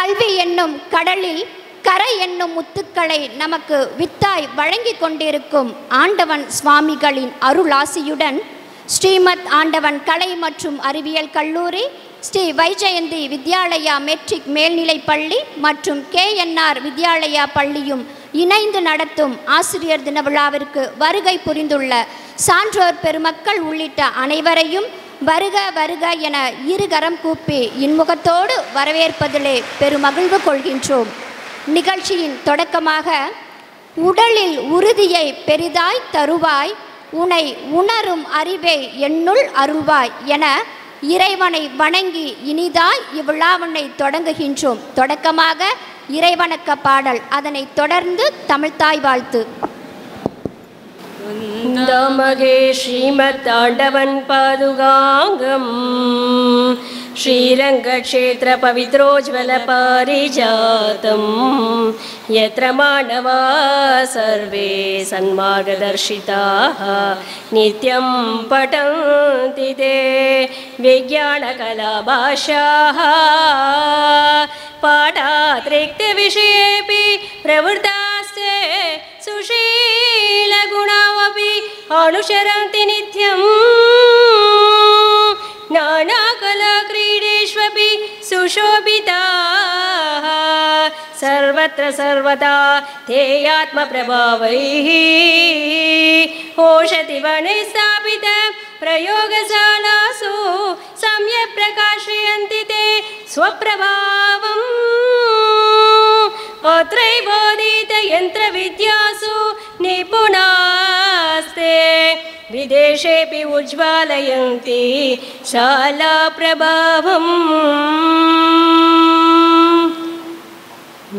கல்வி என்னும் கடலில் கரை என்னும் முத்துக்களை நமக்கு வித்தாய் வழங்கி கொண்டிருக்கும் ஆண்டவன் சுவாமிகளின் அருளாசியுடன் ஸ்ரீமத் ஆண்டவன் கலை மற்றும் அறிவியல் கல்லூரி, ஸ்ரீ வைஜெயந்தி வித்யாலயா மெட்ரிக் மேல்நிலைப் பள்ளி மற்றும் KNR வித்யாலயா பள்ளியும் இணைந்து நடத்தும் ஆசிரியர் தின விழாவிற்கு வருகை புரிந்துள்ள சான்றோர் பெருமக்கள் உள்ளிட்ட அனைவரையும் வருக வருக என இருகரம் கூப்பி இன்முகத்தோடு வரவேற்பதிலே பெருமகிழ்வு கொள்கின்றோம். நிகழ்ச்சியின் தொடக்கமாக உடலில் உறுதியை பெரிதாய் தருவாய், உனை உணரும் அறிவை என்னுள் அருள்வாய் என இறைவனை வணங்கி இனிதாய் இவ்விழாவினை தொடங்குகின்றோம். தொடக்கமாக இறைவணக்க பாடல், அதனைத் தொடர்ந்து தமிழ்த்தாய் வாழ்த்து. வந்தமகே ஸ்ரீமத் ஆண்டவன் பாதுகாங்கம் ஸ்ரீரங்கக்ஷேத்திர பவித்ரோஜ்வல பாரிஜாதம் யத்ர மாணவா சர்வே சன்மார்கதர்ஷிதாः நித்யம் படந்தி தே விஞ்ஞானகலாபாஷாः பாடாத்ரிக்த விஷயேபி பிரவృத்தாஸ்தே சுஷீலகுணாவபி அனுசரந்தி நித்யம் नानाकलाक्रीडेष्वपि सुशोभिताः सर्वत्र सर्वदा ते आत्मप्रभावैः ओषधिवने स्थापित प्रयोगशालासु सम्यक् प्रकाशयन्ति ते स्वप्रभावम् अत्रैवोदितयन्त्रविद्यासु निपुणास्ते विदेशेऽपि उज्ज्वालयन्ति शाला प्रभावम्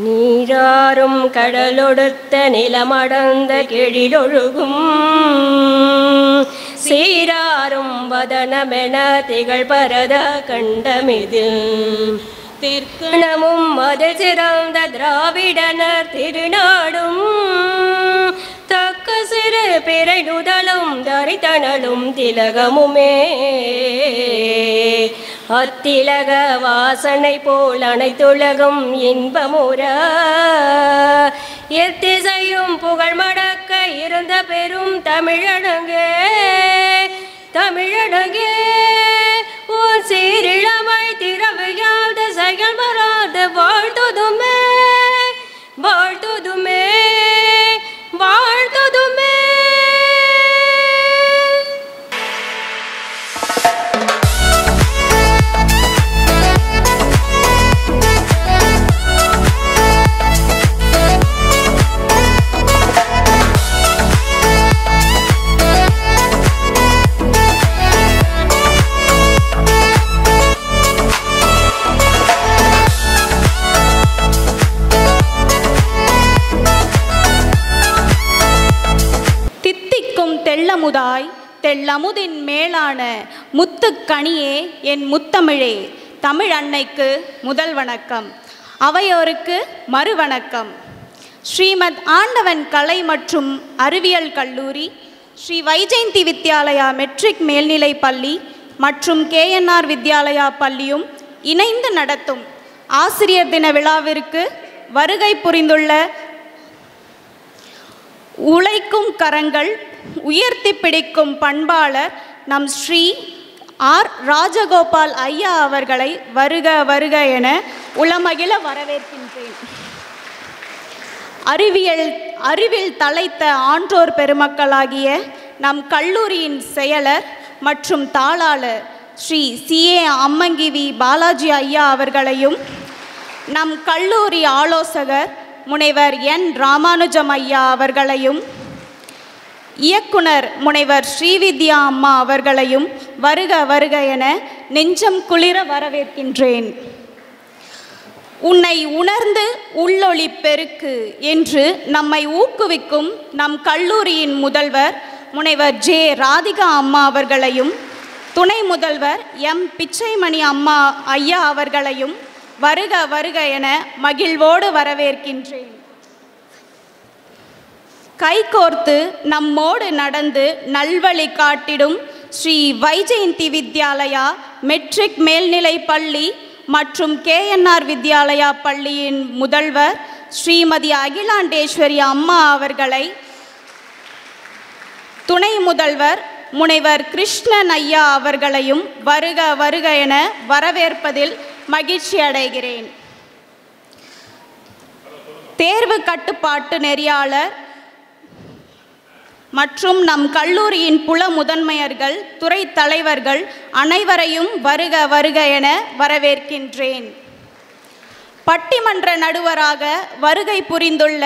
நீராறும் கடலொடுத்த நிலமடந்த கெழிலொழுகும் சீராறும் வதனமென திகழ் பரத கண்டமிதில் தெற்கணமும் அதில் சிறந்த திராவிடனர் திருநாடும் தக்க சிறு பிறை நுதலும் தரித்தனலும் திலகமுமே அத்திலக வாசனை போல் அனைத்துலகும் இன்பமுற எத்திசையும் புகழ் மடக்க இருந்த பெரும் தமிழனங்கே தமிழனங்கே உன் சீரிழமை திறவையாத செயல் வராத வாழ்த்துதுமே வாழ்த்துதுமே வாழ்த்துதுமே. தெள்ளமுதாய் தெள்ளமுதின் மேலான முத்துக்கனியே என் முத்தமிழே, தமிழ் அன்னைக்கு முதல் வணக்கம், அவையோருக்கு மறுவணக்கம். ஸ்ரீமத் ஆண்டவன் கலை மற்றும் அறிவியல் கல்லூரி, ஸ்ரீ வைஜெயந்தி வித்யாலயா மெட்ரிக் மேல்நிலைப் பள்ளி மற்றும் KNR வித்யாலயா பள்ளியும் இணைந்து நடத்தும் ஆசிரியர் தின விழாவிற்கு வருகை புரிந்துள்ள உழைக்கும் கரங்கள் உயர்த்தி பிடிக்கும் பண்பாளர் நம் ஸ்ரீ R. ராஜகோபால் ஐயா அவர்களை வருக வருக என உளமகிழ வரவேற்கின்றேன். அறிவில் தலைத்த ஆன்றோர் பெருமக்களாகிய நம் கல்லூரியின் செயலர் மற்றும் தாளாளர் ஸ்ரீ CA அம்மங்கிவி பாலாஜி ஐயா அவர்களையும், நம் கல்லூரி ஆலோசகர் முனைவர் N. ராமானுஜம் ஐயா அவர்களையும், இயக்குனர் முனைவர் ஸ்ரீவித்யா அம்மா அவர்களையும் வருக வருக என நெஞ்சம் குளிர வரவேற்கின்றேன். உன்னை உணர்ந்து உள்ளொளி பெருக்கு என்று நம்மை ஊக்குவிக்கும் நம் கல்லூரியின் முதல்வர் முனைவர் J. ராதிகா அம்மா அவர்களையும், துணை முதல்வர் M. பிச்சைமணி அம்மா ஐயா அவர்களையும் வருக வருக என மகிழ்வோடு வரவேற்கின்றேன். கைகோர்த்து நம்மோடு நடந்து நல்வழி காட்டிடும் ஸ்ரீ வைஜெயந்தி வித்யாலயா மெட்ரிக் மேல்நிலைப் பள்ளி மற்றும் கேஎன்ஆர் வித்யாலயா பள்ளியின் முதல்வர் ஸ்ரீமதி அகிலாண்டேஸ்வரி அம்மா அவர்களை துணை முதல்வர் முனைவர் கிருஷ்ணன் ஐயா அவர்களையும் வருக வருக என வரவேற்பதில் மகிழ்ச்சி அடைகிறேன். தேர்வு கட்டுப்பாட்டு நெறியாளர் மற்றும் நம் கல்லூரியின் புல முதன்மையர்கள், துறை தலைவர்கள் அனைவரையும் வருக வருக என வரவேற்கின்றேன். பட்டிமன்ற நடுவராக வருகை புரிந்துள்ள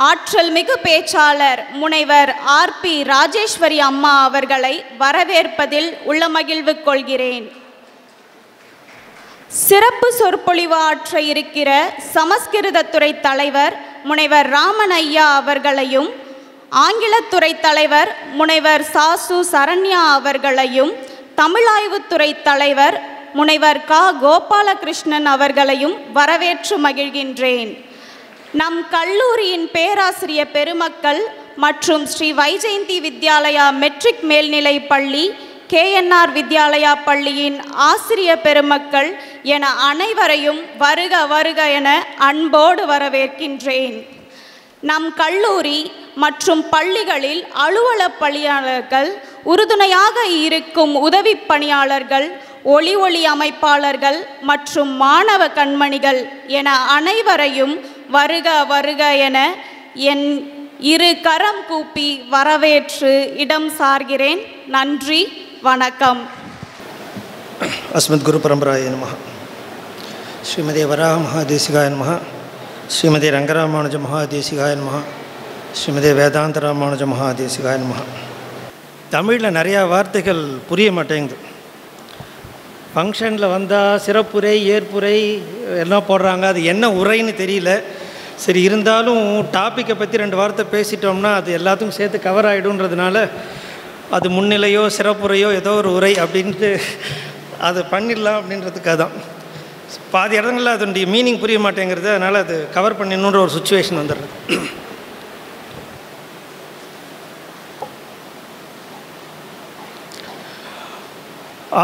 ஆற்றல் மிகு பேச்சாளர் முனைவர் ஆர்.பி. ராஜேஸ்வரி அம்மா அவர்களை வரவேற்பதில் உள்ள மகிழ்வு கொள்கிறேன். சிறப்பு சொற்பொழிவு ஆற்ற இருக்கிற சமஸ்கிருதத்துறை தலைவர் முனைவர் ராமன் ஐயா அவர்களையும், ஆங்கிலத்துறை தலைவர் முனைவர் சாசு சரண்யா அவர்களையும், தமிழாய்வுத்துறை தலைவர் முனைவர் க. கோபாலகிருஷ்ணன் அவர்களையும் வரவேற்று மகிழ்கின்றேன். நம் கல்லூரியின் பேராசிரியர் பெருமக்கள் மற்றும் ஸ்ரீ வைஜெயந்தி வித்யாலயா மெட்ரிக் மேல்நிலை பள்ளி, கேஎன்ஆர் வித்யாலயா பள்ளியின் ஆசிரியர் பெருமக்கள் என அனைவரையும் வருக வருக என அன்போடு வரவேற்கின்றேன். நம் கல்லூரி மற்றும் பள்ளிகளில் அலுவலக பணியாளர்கள், உறுதுணையாக இருக்கும் உதவி பணியாளர்கள், ஒளி அமைப்பாளர்கள் மற்றும் மாணவ கண்மணிகள் என அனைவரையும் வருக வருக என என் இரு கரம் கூப்பி வரவேற்று இடம் சார்கிறேன். நன்றி, வணக்கம். அஸ்மத் குரு பரம்பராய நமஹ. ஸ்ரீமதி வராக மகாதேசிகாய நமஹ. ஸ்ரீமதி ரங்கராமானுஜ மகாதேசிகாய நமஹ. ஸ்ரீமதி வேதாந்த ராமானுஜ மகாதேசிகாய நமஹ. தமிழில் நிறையா வார்த்தைகள் புரிய மாட்டேங்குது. ஃபங்க்ஷனில் வந்தால் சிறப்புரை, ஏற்புரை எல்லாம் போடுறாங்க. அது என்ன உரைன்னு தெரியல. சரி, இருந்தாலும் டாப்பிக்கை பற்றி 2 வார்த்தை பேசிட்டோம்னா அது எல்லாத்துக்கும் சேர்த்து கவர் ஆகிடுன்றதுனால அது முன்னிலையோ சிறப்புரையோ ஏதோ ஒரு உரை அப்படின்ட்டு அது பண்ணிடலாம் அப்படின்றதுக்காக தான். பாதி இடங்களில் அதனுடைய மீனிங் புரிய மாட்டேங்கிறது. அதனால் அது கவர் பண்ணிடணுன்ற ஒரு சுச்சுவேஷன் வந்துடுறது.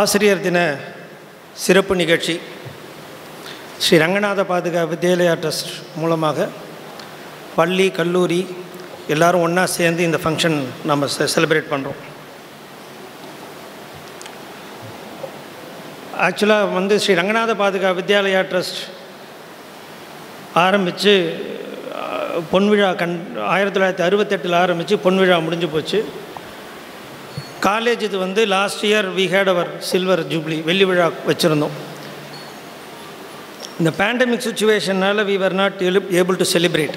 ஆசிரியர் தின சிறப்பு நிகழ்ச்சி ஸ்ரீ ரங்கநாத பாதுகா வித்யாலயா ட்ரஸ்ட் மூலமாக பள்ளி, கல்லூரி எல்லோரும் ஒன்றா சேர்ந்து இந்த ஃபங்க்ஷன் நம்ம செலிப்ரேட் பண்ணுறோம். ஆக்சுவலாக ஸ்ரீ ரங்கநாத பாதுகா வித்யாலயா ட்ரஸ்ட் ஆரம்பித்து பொன்விழா 1968 ஆரம்பித்து பொன்விழா முடிஞ்சு போச்சு. காலேஜ் இது last year we had our silver jubilee, வெள்ளி விழா வச்சுருந்தோம். இந்த பேண்டமிக் சுச்சுவேஷனால் we were not able to celebrate.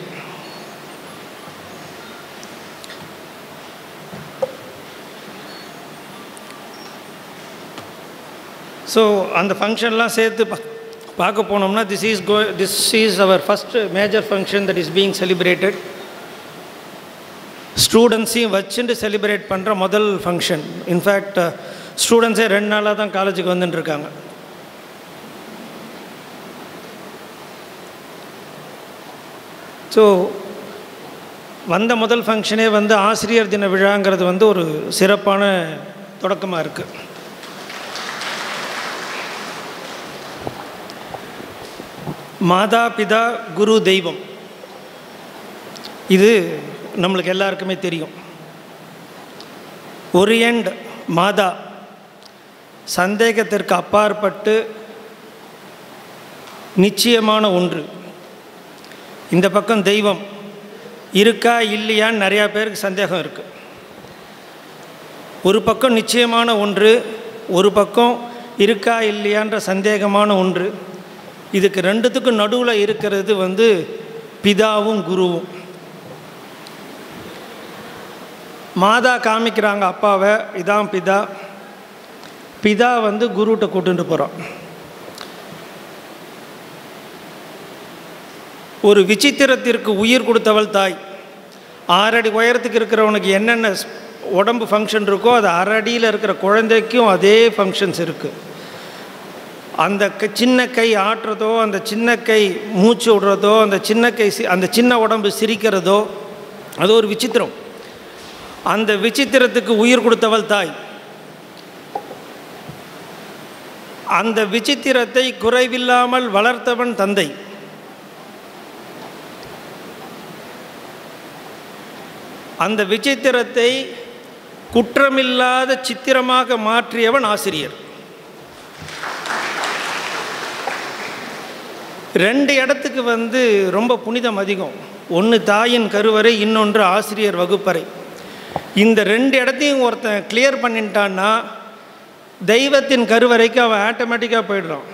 So அந்த ஃபங்க்ஷன்லாம் சேர்த்து பார்க்க போனோம்னா this is our first major function that is being celebrated. ஸ்டூடெண்ட்ஸையும் வச்சுட்டு செலிப்ரேட் பண்ணுற முதல் ஃபங்க்ஷன். இன்ஃபேக்ட் ஸ்டூடெண்ட்ஸே 2 நாளாக தான் காலேஜுக்கு வந்துட்டுருக்காங்க. ஸோ வந்த முதல் ஃபங்க்ஷனே ஆசிரியர் தின விழாங்கிறது ஒரு சிறப்பான தொடக்கமாக இருக்குது. மாதா, பிதா, குரு, தெய்வம், இது நம்மளுக்கு எல்லாருக்குமே தெரியும். ஒரு எண்ட் மாதா, சந்தேகத்திற்கு அப்பாற்பட்டு நிச்சயமான ஒன்று. இந்த பக்கம் தெய்வம், இருக்கா இல்லையான்னு நிறையா பேருக்கு சந்தேகம் இருக்குது. ஒரு பக்கம் நிச்சயமான ஒன்று, ஒரு பக்கம் இருக்கா இல்லையான்ற சந்தேகமான ஒன்று. இதுக்கு 2த்துக்கும் நடுவில் இருக்கிறது பிதாவும் குருவும். மாதா காமிக்கிறாங்க அப்பாவை, இதான் பிதா. பிதா குருகிட்ட கூட்டுட்டு போகிறான். ஒரு விசித்திரத்திற்கு உயிர் கொடுத்தவள் தாய். 6 அடி உயரத்துக்கு இருக்கிறவனுக்கு என்னென்ன உடம்பு ஃபங்க்ஷன் இருக்கோ அது 1/2 அடியில் இருக்கிற குழந்தைக்கும் அதே ஃபங்க்ஷன்ஸ் இருக்குது. அந்த சின்ன கை ஆட்டுறதோ, அந்த சின்ன கை மூச்சு விடுறதோ, அந்த சின்ன உடம்பு சிரிக்கிறதோ, அது ஒரு விசித்திரம். அந்த விசித்திரத்துக்கு உயிர் கொடுத்தவள் தாய். அந்த விசித்திரத்தை குறைவில்லாமல் வளர்த்தவன் தந்தை. அந்த விசித்திரத்தை குற்றமில்லாத சித்திரமாக மாற்றியவன் ஆசிரியர். 2 இடத்துக்கு ரொம்ப புனிதம் அதிகம். ஒன்று தாயின் கருவறை, இன்னொன்று ஆசிரியர் வகுப்பறை. இந்த 2 இடத்தையும் ஒருத்தன் கிளியர் பண்ணிட்டான்னா தெய்வத்தின் கருவறைக்கு அவன் ஆட்டோமேட்டிக்காக போயிடுறான்.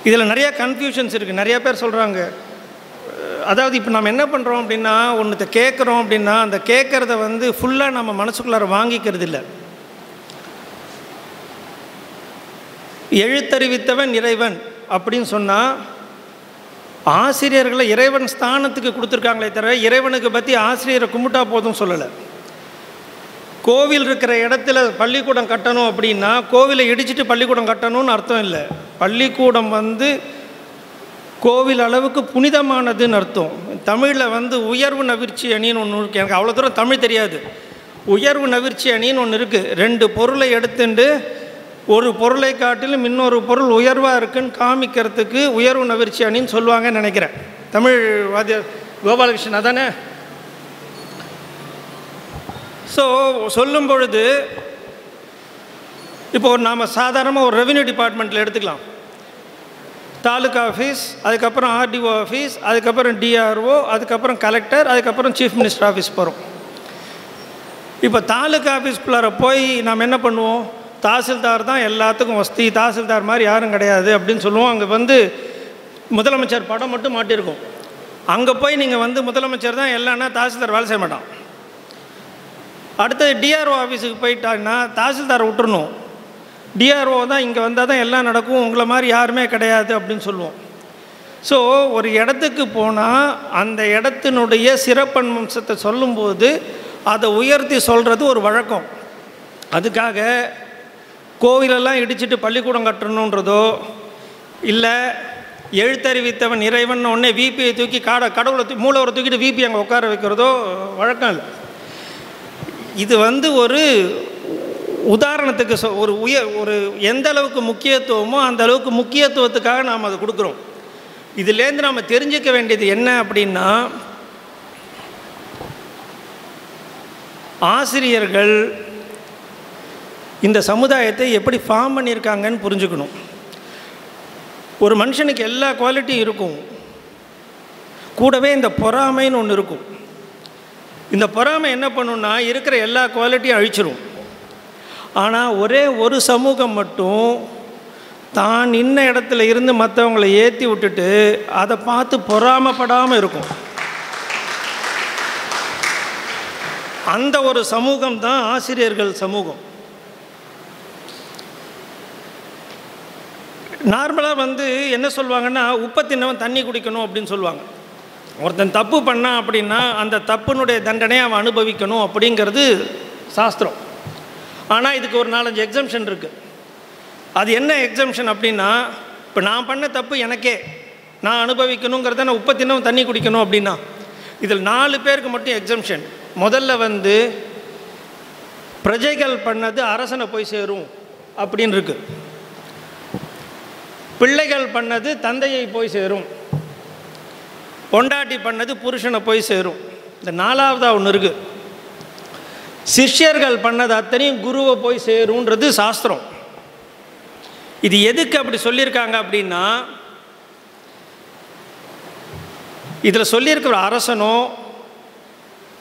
இதில் நிறையா கன்ஃபியூஷன்ஸ் இருக்குது. நிறையா பேர் சொல்கிறாங்க, அதாவது இப்போ நம்ம என்ன பண்ணுறோம் அப்படின்னா, ஒன்றத்தை கேட்குறோம் அப்படின்னா அந்த கேட்குறத ஃபுல்லாக நம்ம மனசுக்குள்ளார வாங்கிக்கிறது இல்லை. எழுத்தறிவித்தவன் இறைவன் அப்படின்னு சொன்னால் ஆசிரியர்களை இறைவன் ஸ்தானத்துக்கு கொடுத்துருக்காங்களே தவிர இறைவனுக்கு பற்றி ஆசிரியரை கும்பிட்டா போதும் சொல்லலை. கோவில் இருக்கிற இடத்துல பள்ளிக்கூடம் கட்டணும் அப்படின்னா கோவிலை இடிச்சிட்டு பள்ளிக்கூடம் கட்டணும்னு அர்த்தம் இல்லை. பள்ளிக்கூடம் கோவில் அளவுக்கு புனிதமானதுன்னு அர்த்தம். தமிழில் உயர்வு நவிர்ச்சி அணின்னு ஒன்று இருக்குது. எனக்கு அவ்வளோ தூரம் தமிழ் தெரியாது. உயர்வு நவிர்ச்சி அணின்னு ஒன்று இருக்குது. 2 பொருளை எடுத்துட்டு ஒரு பொருளை காட்டிலும் இன்னொரு பொருள் உயர்வாக இருக்குன்னு காமிக்கிறதுக்கு உயர்வு நவிர்ச்சி அணின்னு சொல்லுவாங்கன்னு நினைக்கிறேன். தமிழ் வாத்தியார் கோபாலகிருஷ்ணன் அதானே? ஸோ சொல்லும் பொழுது இப்போது நாம் சாதாரணமாக ஒரு ரெவென்யூ டிபார்ட்மெண்ட்டில் எடுத்துக்கலாம். தாலுக்கா ஆஃபீஸ், அதுக்கப்புறம் ஆர்டிஓ ஆஃபீஸ், அதுக்கப்புறம் டிஆர்ஓ, அதுக்கப்புறம் கலெக்டர், அதுக்கப்புறம் சீஃப் மினிஸ்டர் ஆஃபீஸ் போகிறோம். இப்போ தாலுக்கா ஆஃபீஸ்குள்ளார போய் நாம் என்ன பண்ணுவோம்? தாசில்தார் தான் எல்லாத்துக்கும் வசதி, தாசில்தார் மாதிரி யாரும் கிடையாது அப்படின்னு சொல்லுவோம். அங்கே முதலமைச்சர் படம் மட்டும் மாட்டியிருக்கும். அங்கே போய் நீங்கள் முதலமைச்சர் தான் எல்லான்னா தாசில்தார் வேலை செய்ய மாட்டான். அடுத்தது டிஆர்ஓ ஆஃபீஸுக்கு போயிட்டாங்கன்னா தாசில்தாரை விட்டுறணும். டிஆர்ஓ தான் இங்கே வந்தால் தான் எல்லாம் நடக்கும், உங்களை மாதிரி யாருமே கிடையாது அப்படின்னு சொல்லுவோம். ஸோ ஒரு இடத்துக்கு போனால் அந்த இடத்தினுடைய சிறப்பம்சத்தை சொல்லும்போது அதை உயர்த்தி சொல்கிறது ஒரு வழக்கம். அதுக்காக கோவிலெல்லாம் இடிச்சிட்டு பள்ளிக்கூடம் கட்டணுன்றதோ இல்லை எழுத்தறிவித்தவன் இறைவன் ஒன்றே விபியை தூக்கி கடவுளை மூலவரை தூக்கிட்டு விபி அங்கே உட்கார வைக்கிறதோ வழக்கம் இல்லை. இது ஒரு உதாரணத்துக்கு ஒரு எந்த அளவுக்கு முக்கியத்துவமோ அந்த அளவுக்கு முக்கியத்துவத்துக்காக நாம் அதை கொடுக்குறோம். இதுலேருந்து நம்ம தெரிஞ்சுக்க வேண்டியது என்ன அப்படின்னா, ஆசிரியர்கள் இந்த சமுதாயத்தை எப்படி ஃபார்ம் பண்ணியிருக்காங்கன்னு புரிஞ்சுக்கணும். ஒரு மனுஷனுக்கு எல்லா குவாலிட்டியும் இருக்கும், கூடவே இந்த பொறாமைன்னு ஒன்று இருக்கும். இந்த பொறாமை என்ன பண்ணுன்னா இருக்கிற எல்லா குவாலிட்டியும் அழிச்சிரும். ஆனால் ஒரே ஒரு சமூகம் மட்டும் தான் இன்ன இடத்துல இருந்து மற்றவங்களை ஏற்றி விட்டுட்டு அதை பார்த்து பொறாமைப்படாமல் இருக்கும். அந்த ஒரு சமூகம் தான் ஆசிரியர்கள் சமூகம். நார்மலாக என்ன சொல்லுவாங்கன்னா, உப்பை தின்னவன் தண்ணி குடிக்கணும் அப்படின்னு சொல்லுவாங்க. ஒருத்தன் தப்பு பண்ணான் அப்படின்னா அந்த தப்புனுடைய தண்டனையை அவன் அனுபவிக்கணும் அப்படிங்கிறது சாஸ்திரம். ஆனால் இதுக்கு ஒரு 4-5 எக்ஸம்ஷன் இருக்குது. அது என்ன எக்ஸம்ஷன் அப்படின்னா, இப்போ நான் பண்ண தப்பு எனக்கே நான் அனுபவிக்கணுங்கிறத நான் உப்பை தின்னவன் தண்ணி குடிக்கணும் அப்படின்னா இதில் 4 பேருக்கு மட்டும் எக்ஸம்ஷன். முதல்ல பிரஜைகள் பண்ணது அரசனை போய் சேரும் அப்படின்னு இருக்கு. பிள்ளைகள் பண்ணது தந்தையை போய் சேரும், பொண்டாட்டி பண்ணது புருஷனை போய் சேரும். இந்த 4வதாக ஒன்று இருக்குது, சிஷ்யர்கள் பண்ணது அத்தனையும் குருவை போய் சேரும்ன்றது சாஸ்திரம். இது எதுக்கு அப்படி சொல்லியிருக்காங்க அப்படின்னா, இதில் சொல்லியிருக்கிற அரசனோ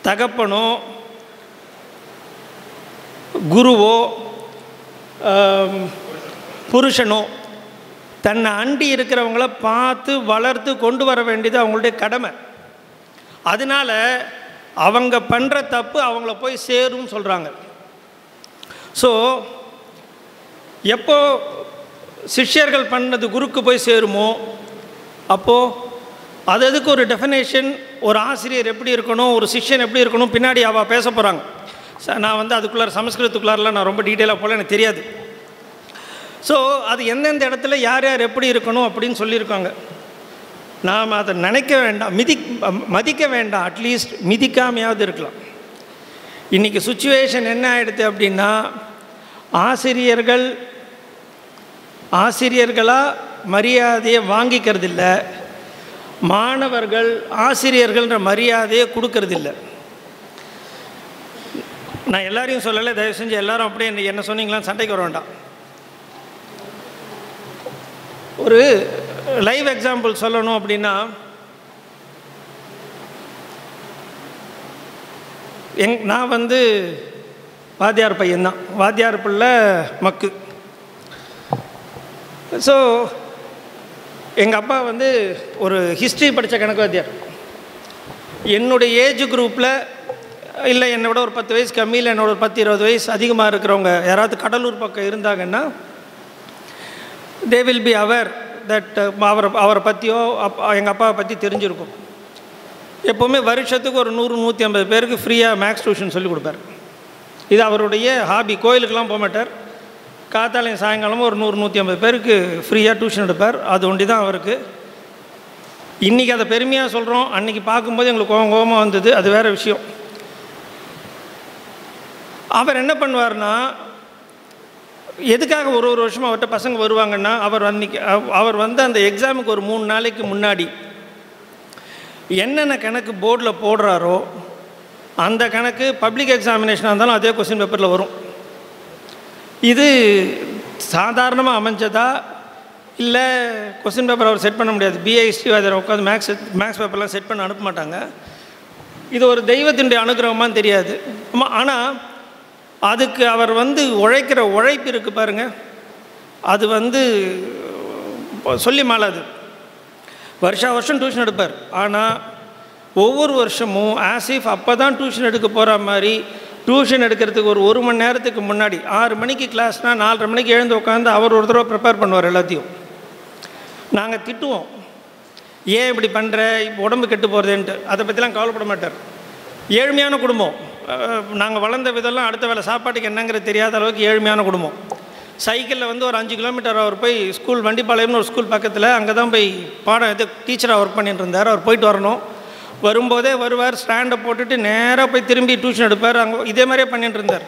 தகப்பனோ குருவோ புருஷனோ தன்னை அண்டி இருக்கிறவங்கள பார்த்து வளர்த்து கொண்டு வர வேண்டியது அவங்களுடைய கடமை. அதனால் அவங்க பண்ணுற தப்பு அவங்கள போய் சேரும்னு சொல்கிறாங்க. ஸோ எப்போ சிஷ்யர்கள் பண்ணது குருக்கு போய் சேருமோ அப்போது அதுக்கு ஒரு டெஃபினேஷன், ஒரு ஆசிரியர் எப்படி இருக்கணும், ஒரு சிஷ்யன் எப்படி இருக்கணும் பின்னாடி அவள் பேச போகிறாங்க. நான் அதுக்குள்ளார சமஸ்கிருதத்துக்குள்ளாரெலாம் நான் ரொம்ப டீட்டெயிலாக போல எனக்கு தெரியாது. ஸோ அது எந்தெந்த இடத்துல யார் யார் எப்படி இருக்கணும் அப்படின்னு சொல்லியிருக்காங்க. நாம் அதை நினைக்க வேண்டாம், மதிக்க வேண்டாம், அட்லீஸ்ட் மிதிக்காமையாவது இருக்கலாம். இன்றைக்கி சுச்சுவேஷன் என்ன ஆகிடுது அப்படின்னா, ஆசிரியர்கள் ஆசிரியர்களாக மரியாதையை வாங்கிக்கிறதில்ல, மாணவர்கள் ஆசிரியர்கள்ன்ற மரியாதையை கொடுக்கறதில்ல. நான் எல்லாரையும் சொல்லலை, தயவு செஞ்சு எல்லாரும் அப்படியே என்ன சொன்னீங்களான்னு சண்டைக்கு வர வேண்டாம். ஒரு லைவ் எக்ஸாம்பிள் சொல்லணும் அப்படின்னா, நான் வந்து வாத்தியார் பையன்தான், வாத்தியார் பிள்ளை மக்கு. ஸோ எங்கள் அப்பா வந்து ஒரு ஹிஸ்ட்ரி படித்த கணக்கு வாத்தியார். என்னுடைய ஏஜ் குரூப்பில் இல்லை என்னை விட ஒரு 10 வயசு கம்மியில் என்னோட ஒரு 10-20 வயசு அதிகமாக இருக்கிறவங்க யாராவது கடலூர் பக்கம் இருந்தாங்கன்னா தே வில் பி அவர் தட் அவரை பற்றியோ எங்கள் அப்பாவை பற்றி தெரிஞ்சிருக்கும். எப்போவுமே வருஷத்துக்கு ஒரு 100-150 பேருக்கு ஃப்ரீயாக மேக்ஸ் டியூஷன் சொல்லிக் கொடுப்பார். இது அவருடைய ஹாபி. கோயிலுக்கெல்லாம் போக மாட்டார். காத்தாலையும் சாயங்காலமும் ஒரு 100-150 பேருக்கு ஃப்ரீயாக டியூஷன் எடுப்பார். அது ஒண்டி தான் அவருக்கு. இன்றைக்கி அதை பெருமையாக சொல்கிறோம், அன்றைக்கி பார்க்கும்போது எங்களுக்கு கோபமாக வந்தது, அது வேறு விஷயம். அவர் என்ன பண்ணுவார்னா, எதுக்காக ஒரு வருஷமாக அவர்கிட்ட பசங்க வருவாங்கன்னா, அவர் வந்து அந்த எக்ஸாமுக்கு ஒரு 3 நாளைக்கு முன்னாடி என்னென்ன கணக்கு போர்டில் போடுறாரோ அந்த கணக்கு பப்ளிக் எக்ஸாமினேஷனாக இருந்தாலும் அதே கொஸ்டின் பேப்பரில் வரும். இது சாதாரணமாக அமைஞ்சதா இல்லை கொஸ்டின் பேப்பர் அவர் செட் பண்ண முடியாது. பிஏ ஹிஸ்ட்ரி அதில் உட்காந்து மேக்ஸ் பேப்பர்லாம் செட் பண்ண அனுப்ப மாட்டாங்க. இது ஒரு தெய்வத்தினுடைய அனுகிரகமானு தெரியாது. ஆனால் அதுக்கு அவர் வந்து உழைக்கிற உழைப்பு இருக்குது பாருங்கள், அது வந்து சொல்லி மாளாது. வருஷம் டியூஷன் எடுப்பார். ஆனால் ஒவ்வொரு வருஷமும் ஆசிஃப் அப்போ தான் டியூஷன் எடுக்க போகிற மாதிரி டியூஷன் எடுக்கிறதுக்கு ஒரு மணி நேரத்துக்கு முன்னாடி 6 மணிக்கு கிளாஸ்னால் 4:30 மணிக்கு எழுந்து உட்காந்து அவர் ஒரு தடவை ப்ரிப்பேர் பண்ணுவார் எல்லாத்தையும். நாங்கள் திட்டுவோம், ஏன் இப்படி பண்ணுற, இப்போ உடம்பு கெட்டு போகிறதுன்ட்டு. அதை பற்றிலாம் கவலைப்பட மாட்டார். ஏழ்மையான குடும்பம். நாங்கள் வளர்ந்த விதெல்லாம் அடுத்த வேலை சாப்பாட்டுக்கு என்னங்கிறது தெரியாத அளவுக்கு ஏழ்மையான குடும்பம். சைக்கிளில் வந்து ஒரு 5 கிலோமீட்டர் அவர் போய் ஸ்கூல் வண்டிப்பாளையம்னு ஒரு ஸ்கூல் பக்கத்தில், அங்கே தான் போய் டீச்சராக ஒர்க் பண்ணிட்டு இருந்தார். அவர் போயிட்டு வரணும். வரும்போதே வருவார், ஸ்டாண்டை போட்டுட்டு நேராக போய் திரும்பி டியூஷன் எடுப்பார். அங்கே இதே மாதிரியே பண்ணிட்டு இருந்தார்.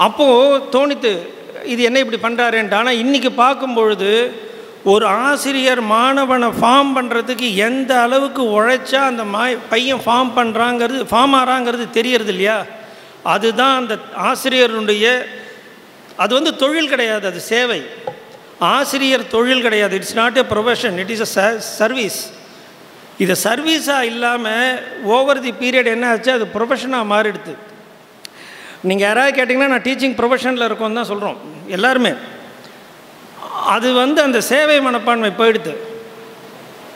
அப்போது தோணித்து இது என்ன இப்படி பண்ணுறாருன்ட்டு. ஆனால் இன்றைக்கி பார்க்கும்பொழுது ஒரு ஆசிரியர் மாணவனை ஃபார்ம் பண்ணுறதுக்கு எந்த அளவுக்கு உழைச்சா அந்த பையன் ஃபார்ம் ஆகிறாங்கிறது தெரியறது இல்லையா? அதுதான் அந்த ஆசிரியருடைய, அது வந்து தொழில் கிடையாது, அது சேவை. ஆசிரியர் தொழில் கிடையாது. It's not a profession, it is a service. இது சர்வீஸாக இல்லாமல் ஓவர் தி பீரியட் என்ன ஆச்சு, அது ப்ரொஃபஷனாக மாறிடுது. நீங்கள் யாராவது கேட்டிங்கன்னா நான் டீச்சிங் ப்ரொஃபஷனில் இருக்கோன்னு தான் சொல்கிறோம் எல்லாருமே. அது வந்து அந்த சேவை மனப்பான்மை போயிடுது.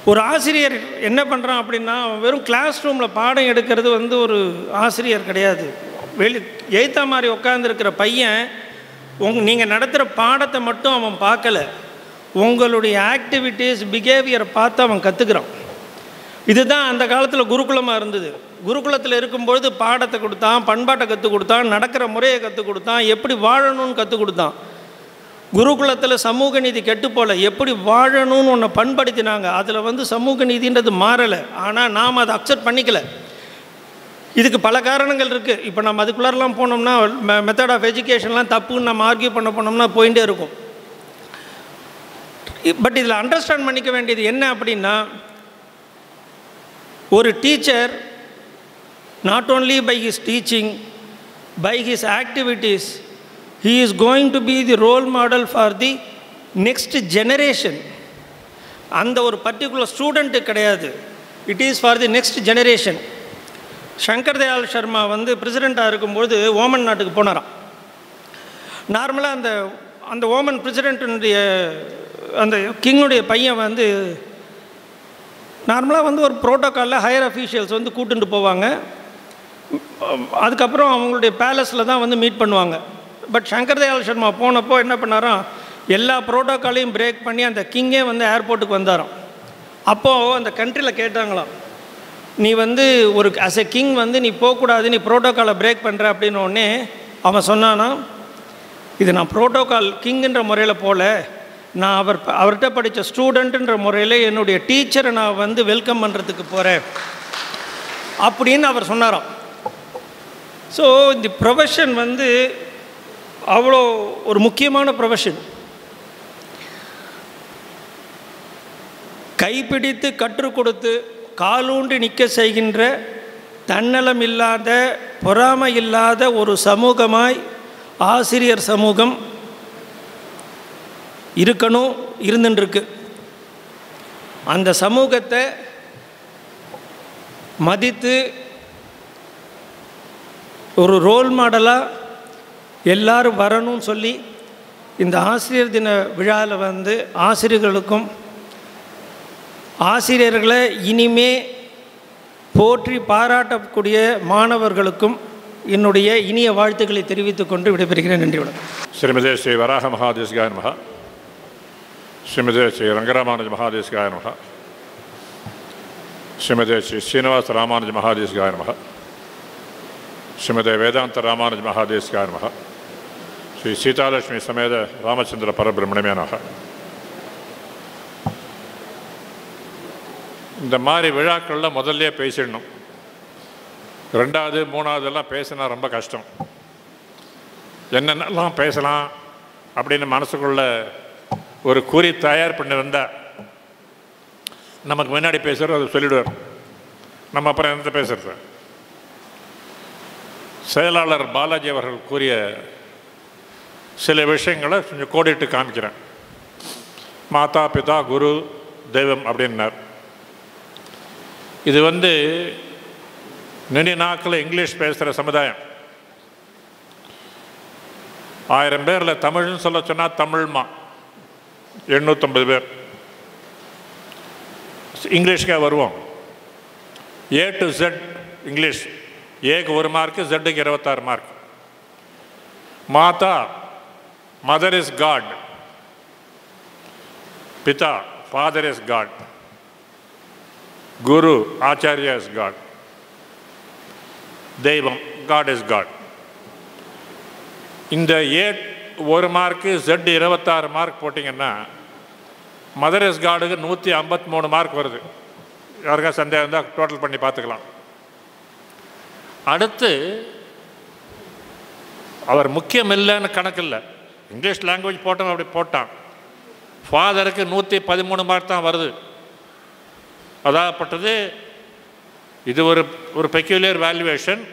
ஒரு ஆசிரியர் என்ன பண்ணுறான் அப்படின்னா, வெறும் கிளாஸ் ரூமில் பாடம் எடுக்கிறது வந்து ஒரு ஆசிரியர் கிடையாது. எய்த்தா மாதிரி உட்காந்துருக்கிற பையன் நீங்கள் நடத்துகிற பாடத்தை மட்டும் அவன் பார்க்கலை, உங்களுடைய ஆக்டிவிட்டீஸ் பிஹேவியரை பார்த்து அவன் கற்றுக்கிறான். இதுதான் அந்த காலத்தில் குருகுலமாக இருந்தது. குருகுலத்தில் இருக்கும்பொழுது பாடத்தை கொடுத்தான், பண்பாட்டை கற்றுக் கொடுத்தான், நடக்கிற முறையை கற்றுக் கொடுத்தான், எப்படி வாழணும்னு கற்றுக் கொடுத்தான். குருகுலத்தில் சமூக நீதி கெட்டு போல, எப்படி வாழணும்னு ஒன்றை பண்படுத்தினாங்க. அதில் வந்து சமூக நீதின்றது மாறலை. ஆனால் நாம் அதை அக்செப்ட் பண்ணிக்கல. இதுக்கு பல காரணங்கள் இருக்குது. இப்போ நம்ம அதுக்குள்ளாரெலாம் போனோம்னா மெத்தட் ஆஃப் எஜுகேஷன்லாம் தப்புன்னு நம்ம ஆர்கியூ பண்ண போனோம்னா போயிட்டே இருக்கும். பட் இதில் அண்டர்ஸ்டாண்ட் பண்ணிக்க வேண்டியது என்ன அப்படின்னா, ஒரு teacher not only by his teaching, by his activities, he is going to be the role model for the next generation. அந்த ஒரு பர்டிகுலர் ஸ்டூடெண்ட்டு கிடையாது, it is for the next generation. Shankar Dayal Sharma வந்து பிரசிடெண்ட்டாக இருக்கும்போது ஓமன் நாட்டுக்கு போனாராம். நார்மலாக அந்த ஓமன் பிரசிடெண்ட்டுடைய அந்த கிங்குடைய பையன் வந்து நார்மலாக வந்து ஒரு ப்ரோட்டோக்காலில் ஹையர் அஃபீஷியல்ஸ் வந்து கூட்டுட்டு போவாங்க. அதுக்கப்புறம் அவங்களுடைய பேலஸில் தான் வந்து மீட் பண்ணுவாங்க. பட் சங்கர் தயாள் சர்மா போனப்போ என்ன பண்ணாராம், எல்லா ப்ரோட்டோக்காலையும் பிரேக் பண்ணி அந்த கிங்கே வந்து ஏர்போர்ட்டுக்கு வந்தாராம். அப்போது அந்த கண்ட்ரியில் கேட்டாங்களாம், நீ வந்து ஒரு அஸ் எ கிங் வந்து நீ போகக்கூடாது, நீ ப்ரோட்டோக்காலை பிரேக் பண்ணுற அப்படின்னோடனே அவன் சொன்னானா, இது நான் ப்ரோட்டோக்கால் கிங்குன்ற முறையில் போகல, நான் அவர்கிட்ட படித்த ஸ்டூடெண்ட்டுன்ற முறையில் என்னுடைய டீச்சரை நான் வந்து வெல்கம் பண்ணுறதுக்கு போகிறேன் அப்படின்னு அவர் சொன்னாராம். ஸோ இந்த ப்ரொஃபஷன் வந்து அவ்வளோ ஒரு முக்கியமான ப்ரொஃபஷன். கைப்பிடித்து கற்றுக் கொடுத்து காலூன்றி நிற்க செய்கின்ற தன்னலம் இல்லாத பொறாமை இல்லாத ஒரு சமூகமாய் ஆசிரியர் சமூகம் இருக்கணும், இருந்துருக்கு. அந்த சமூகத்தை மதித்து ஒரு ரோல் மாடலாக எல்லாரும் வரணும்னு சொல்லி இந்த ஆசிரியர் தின விழாவில் ஆசிரியர்களுக்கும் ஆசிரியர்களை இனிமே போற்றி பாராட்டக்கூடிய மாணவர்களுக்கும் என்னுடைய இனிய வாழ்த்துக்களை தெரிவித்துக் கொண்டு விடைபெறுகிறேன். நன்றி வணக்கம். ஸ்ரீமதே ஸ்ரீ வராக மகாதேசிகாய நமஹ. ஸ்ரீமதே ஸ்ரீ ரங்கராமானுஜ மகாதேசிகாய நமஹ. ஸ்ரீமதே ஸ்ரீ ஸ்ரீனிவாச ராமானுஜ மகாதேசிகாய நமஹ. ஸ்ரீமதே வேதாந்த ராமானுஜ மகாதேசிகாய நமஹ. ஸ்ரீ சீதாலட்சுமி சமேத ராமச்சந்திர பரபிரமணமே நமஹ. இந்த மாதிரி விழாக்களில் முதல்ல பேசிடணும். ரெண்டாவது மூணாவதெல்லாம் பேசினா ரொம்ப கஷ்டம். என்னென்னலாம் பேசலாம் அப்படின்னு மனசுக்குள்ள ஒரு குறி தயார் பண்ணி வந்தால் நமக்கு முன்னாடி பேசுகிறோம், அதை சொல்லிவிடுவார். நம்ம அப்புறம் என்ன பேசுகிறது? செயலாளர் பாலாஜி அவர்கள் கூறிய சில விஷயங்களை கொஞ்சம் கோடிட்டு காமிக்கிறேன். மாதா பிதா குரு தெய்வம் அப்படின்னார். இது நுனி நாக்கில் இங்கிலீஷ் பேசுகிற சமுதாயம். 1000 பேரில் தமிழ்னு சொல்ல சொன்னால் தமிழ்மா 850 பேர். இங்கிலீஷ்க்காக வருவோம். A to Z English. ஏக்கு 1 மார்க்கு, ஜெட்டுக்கு 26 மார்க். மாதா மதர் இஸ் காட், பிதா father is god, guru acharya is god, தெய்வம் காட் இஸ் காட். இந்த ஏ 1 மார்க்கு, ஜெட் 26 மார்க் போட்டிங்கன்னா மதர் இஸ் காடுக்கு 153 மார்க் வருது. யாருக்கா சந்தேகம் இருந்தால் டோட்டல் பண்ணி பார்த்துக்கலாம். அடுத்து அவர் முக்கியம் இல்லைன்னு கணக்கு இல்லை, இங்கிலீஷ் லாங்குவேஜ் போட்டோம், அப்படி போட்டான். ஃபாதருக்கு 113 மார்க் தான் வருது. அதாகப்பட்டது இது ஒரு பெக்யூலியர் வேல்யூவேஷன்.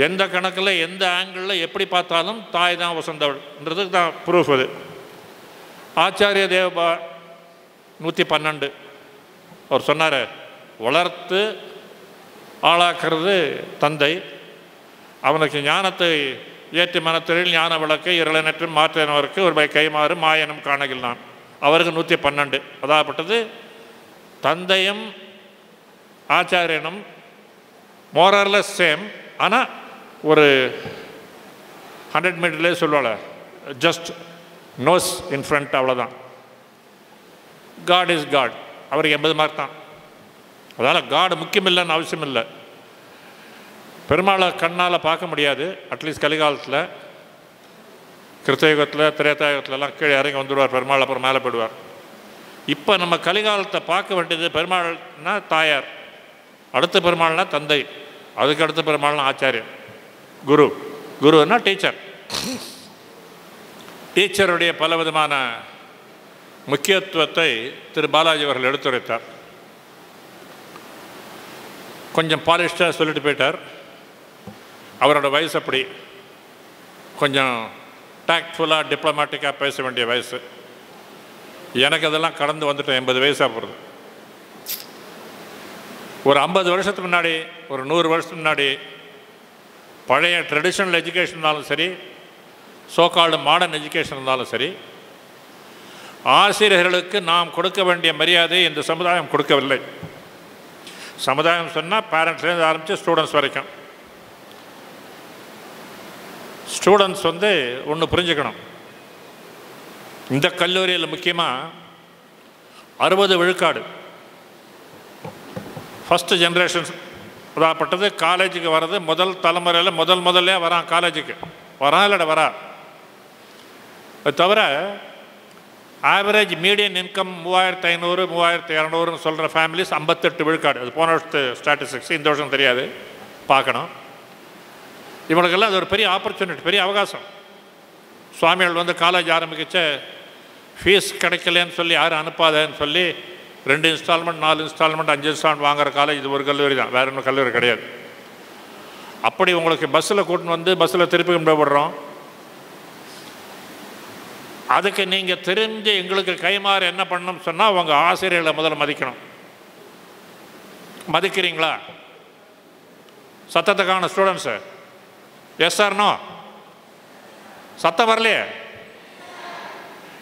எந்த கணக்கில் எந்த ஆங்கிளில் எப்படி பார்த்தாலும் தாய் தான் வசந்தவள்ன்றதுக்கு தான் ப்ரூஃப் அது. ஆச்சாரிய தேவபா 112. அவர் சொன்னார், வளர்த்து ஆளாக்குறது தந்தை, அவனுக்கு ஞானத்தை ஏற்றி மனத்தொழில் ஞான விளக்கை இருளனற்றும் மாற்றினவருக்கு ஒரு கைமாறு மாயனும் காணகில் நான். அவருக்கு 112. அதாகப்பட்டது தந்தையும் ஆச்சாரியனும் மோரர்லெஸ் சேம். ஆனால் ஒரு 100 மீட்டர்லேயே சொல்லுவாள், ஜஸ்ட் நோஸ் இன் ஃப்ரண்ட், அவ்வளோதான். God is god. அவருக்கு 80 மார்க் தான். அதனால் காடு முக்கியம் இல்லைன்னு அவசியம் இல்லை. பெருமாளை கண்ணால் பார்க்க முடியாது, அட்லீஸ்ட் கலிகாலத்தில். கிருத்தயுகத்தில் திரேதாயுகத்துலலாம் கீழே இறங்கி வந்துடுவார் பெருமாள், அப்புறம் மேலே போயிடுவார். இப்போ நம்ம கலிகாலத்தை பார்க்க வேண்டியது பெருமாள்னா தாயார், அடுத்த பெருமாள்னா தந்தை, அதுக்கு அடுத்த பெருமாள்னா ஆச்சாரியன், குரு. குருன்னா டீச்சர். டீச்சருடைய பல விதமான முக்கியத்துவத்தை திரு பாலாஜி அவர்கள் எடுத்துரைத்தார். கொஞ்சம் பாலிஷ்டாக சொல்லிட்டு போயிட்டார். அவரோட வயசு அப்படி கொஞ்சம் டாக்ட்ஃபுல்லாக டிப்ளமேட்டிக்காக பேச வேண்டிய வயசு. எனக்கு அதெல்லாம் கடந்து வந்துட்டேன். 80 வயசாக போகிறது. ஒரு 50 வருஷத்துக்கு முன்னாடி, ஒரு 100 வருஷத்துக்கு முன்னாடி பழைய ட்ரெடிஷ்னல் எஜுகேஷன் இருந்தாலும் சரி, சோகால்டு மாடர்ன் எஜுகேஷன் இருந்தாலும் சரி, ஆசிரியர்களுக்கு நாம் கொடுக்க வேண்டிய மரியாதை இந்த சமுதாயம் கொடுக்கவில்லை. சமுதாயம் சொன்னால் பேரண்ட்ஸ்லேருந்து ஆரம்பித்து ஸ்டூடெண்ட்ஸ் வரைக்கும். ஸ்டூடெண்ட்ஸ் ஒன்று புரிஞ்சுக்கணும், இந்த கல்லூரியில் முக்கியமாக 60 விழுக்காடு ஃபஸ்ட்டு ஜென்ரேஷன்ஸ் அதாகப்பட்டது காலேஜுக்கு வர்றது முதல் தலைமுறையில் முதல்ல வரான் காலேஜுக்கு. வரான் இல்லைட வரா. அது தவிர ஆவரேஜ் மீடியன் இன்கம் 3500 3200 சொல்கிற ஃபேமிலிஸ் 58 விழுக்காடு. அது போன வருஷத்து ஸ்டாட்டிஸ்டிக்ஸ், இந்த வருஷம் தெரியாது, பார்க்கணும். இவங்களுக்கெல்லாம் அது ஒரு பெரிய ஆப்பர்ச்சுனிட்டி, பெரிய அவகாசம். சுவாமிகள் காலேஜ் ஆரம்பிக்கிச்ச ஃபீஸ் கிடைக்கலன்னு சொல்லி யாரும் அனுப்பாதன்னு சொல்லி 2 இன்ஸ்டால்மெண்ட் 4 இன்ஸ்டால்மெண்ட் 5 இன்ஸ்டால்மெண்ட் வாங்குகிற காலேஜ் இது ஒரு கல்லூரி தான், வேறு ஒன்றும் கல்லூரி கிடையாது. அப்படி உங்களுக்கு பஸ்ஸில் கூட்டின்னு வந்து பஸ்ஸில் திருப்பி கொண்டு விடுறோம். அதுக்கு நீங்கள் தெரிஞ்சு எங்களுக்கு கைமாறு என்ன பண்ணணும்னு சொன்னால் உங்கள் ஆசிரியர்களை முதல்ல மதிக்கணும். மதிக்கிறீங்களா? சத்தத்துக்கான ஸ்டூடெண்ட்ஸு எஸ் சார் நோ? சத்தம் வரலையே.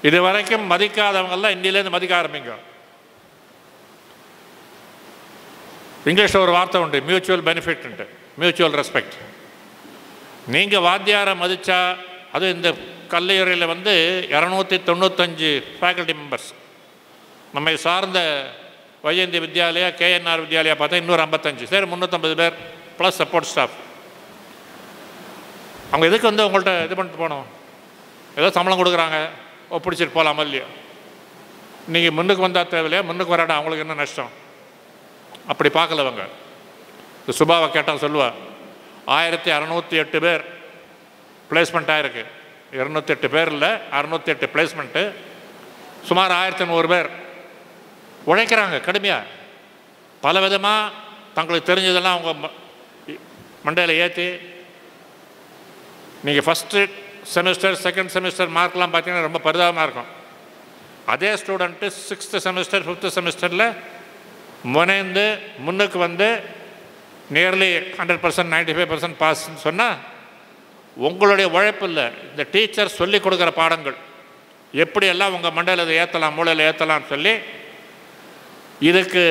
இது வரைக்கும் மதிக்காதவங்கெல்லாம் இன்னிலேருந்து மதிக்க ஆரம்பிங்க. இங்கிலீஷில் ஒரு வார்த்தை உண்டு, மியூச்சுவல் பெனிஃபிட்ன்ட்டு, மியூச்சுவல் ரெஸ்பெக்ட். நீங்கள் வாத்தியாரை மதித்தா, அது இந்த கல்லூரியில் 295 ஃபேக்கல்ட்டி மெம்பர்ஸ், நம்மை சார்ந்த வைஜெயந்தி வித்யாலயா கேஎன்ஆர் வித்யாலயா பார்த்தா இன்னொரு 55, சரி 350 பேர் ப்ளஸ் சப்போர்ட் ஸ்டாஃப். அவங்க எதுக்கு உங்கள்கிட்ட இது பண்ணிட்டு போகணும்? ஏதோ சம்பளம் கொடுக்குறாங்க, பிடிச்சிட்டு போகலாமா இல்லையா? நீங்கள் முன்னுக்கு வந்தால் தேவையில்லையா? முன்னுக்கு வராடா, அவங்களுக்கு என்ன நஷ்டம்? அப்படி பார்க்கலவங்க. இந்த சுபாவை கேட்டால் சொல்லுவா, 1608 பேர் பிளேஸ்மெண்ட் ஆகிருக்கு. 208 பேர் இல்லை, 608 பிளேஸ்மெண்ட்டு. சுமார் 1100 பேர் உழைக்கிறாங்க கடுமையாக. பல விதமாக தங்களுக்கு தெரிஞ்சதெல்லாம் அவங்க மண்டையில் ஏற்றி, நீங்கள் ஃபஸ்ட்டு செமஸ்டர் செகண்ட் செமஸ்டர் மார்க்லாம் பார்த்தீங்கன்னா ரொம்ப பரிதாபமாக இருக்கும். அதே ஸ்டூடெண்ட்டு 6th செமஸ்டர் 5th செமஸ்டரில் முனைந்து முன்னுக்கு நியர்லி 100% 95% பாஸ்ன்னு சொன்னால் உங்களுடைய உழைப்பு இல்லை, இந்த டீச்சர் சொல்லி கொடுக்குற பாடங்கள் எப்படியெல்லாம் உங்கள் மண்டையில் இதை ஏற்றலாம், மூளையில் ஏற்றலாம்னு சொல்லி. இதுக்கு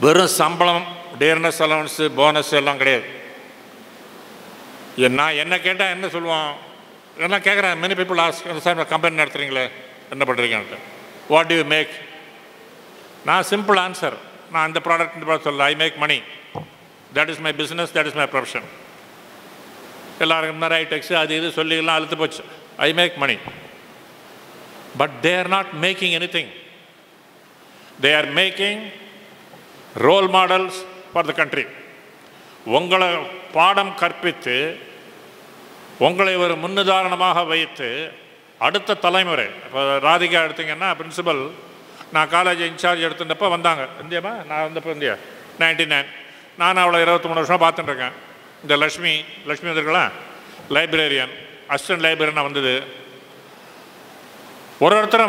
வெறும் சம்பளம், டியர்னஸ் அலவன்ஸு, போனஸ் எல்லாம் கிடையாது. நான் என்ன கேட்டால் என்ன சொல்லுவான், எல்லாம் கேட்குறேன். Many people ask, sir company நடத்துகிறீங்களே என்ன பண்ணுறீங்கன்ட்டு, வாட் டு யூ மேக்? நான் சிம்பிள் ஆன்சர், நான் இந்த ப்ராடக்ட் இந்த ப்ராடக்ட் சொல்ல, I make money, that is my business, that is my profession. எல்லாருக்கும் முன்னாடி ஐடெக்ஸு அது இது சொல்லிலாம் அழுத்து போச்சு. I make money. But they are not making anything. They are making role models for the country. உங்களை பாடம் கற்பித்து உங்களை ஒரு முன்னுதாரணமாக வைத்து அடுத்த தலைமுறை, இப்போ ராதிகா எடுத்திங்கன்னா பிரின்சிபல், நான் காலேஜ் இன்சார்ஜ் எடுத்துட்டப்போ வந்தாங்க. இந்தியாமா நான் வந்தப்போ இந்தியா 99, நான் அவளை 23 வருஷம் பார்த்துட்டுருக்கேன். இந்த லக்ஷ்மி வந்துருக்கலாம், லைப்ரரியன், அசிஸ்டன்ட் லைப்ரரியனாக வந்தது. ஒருத்தரை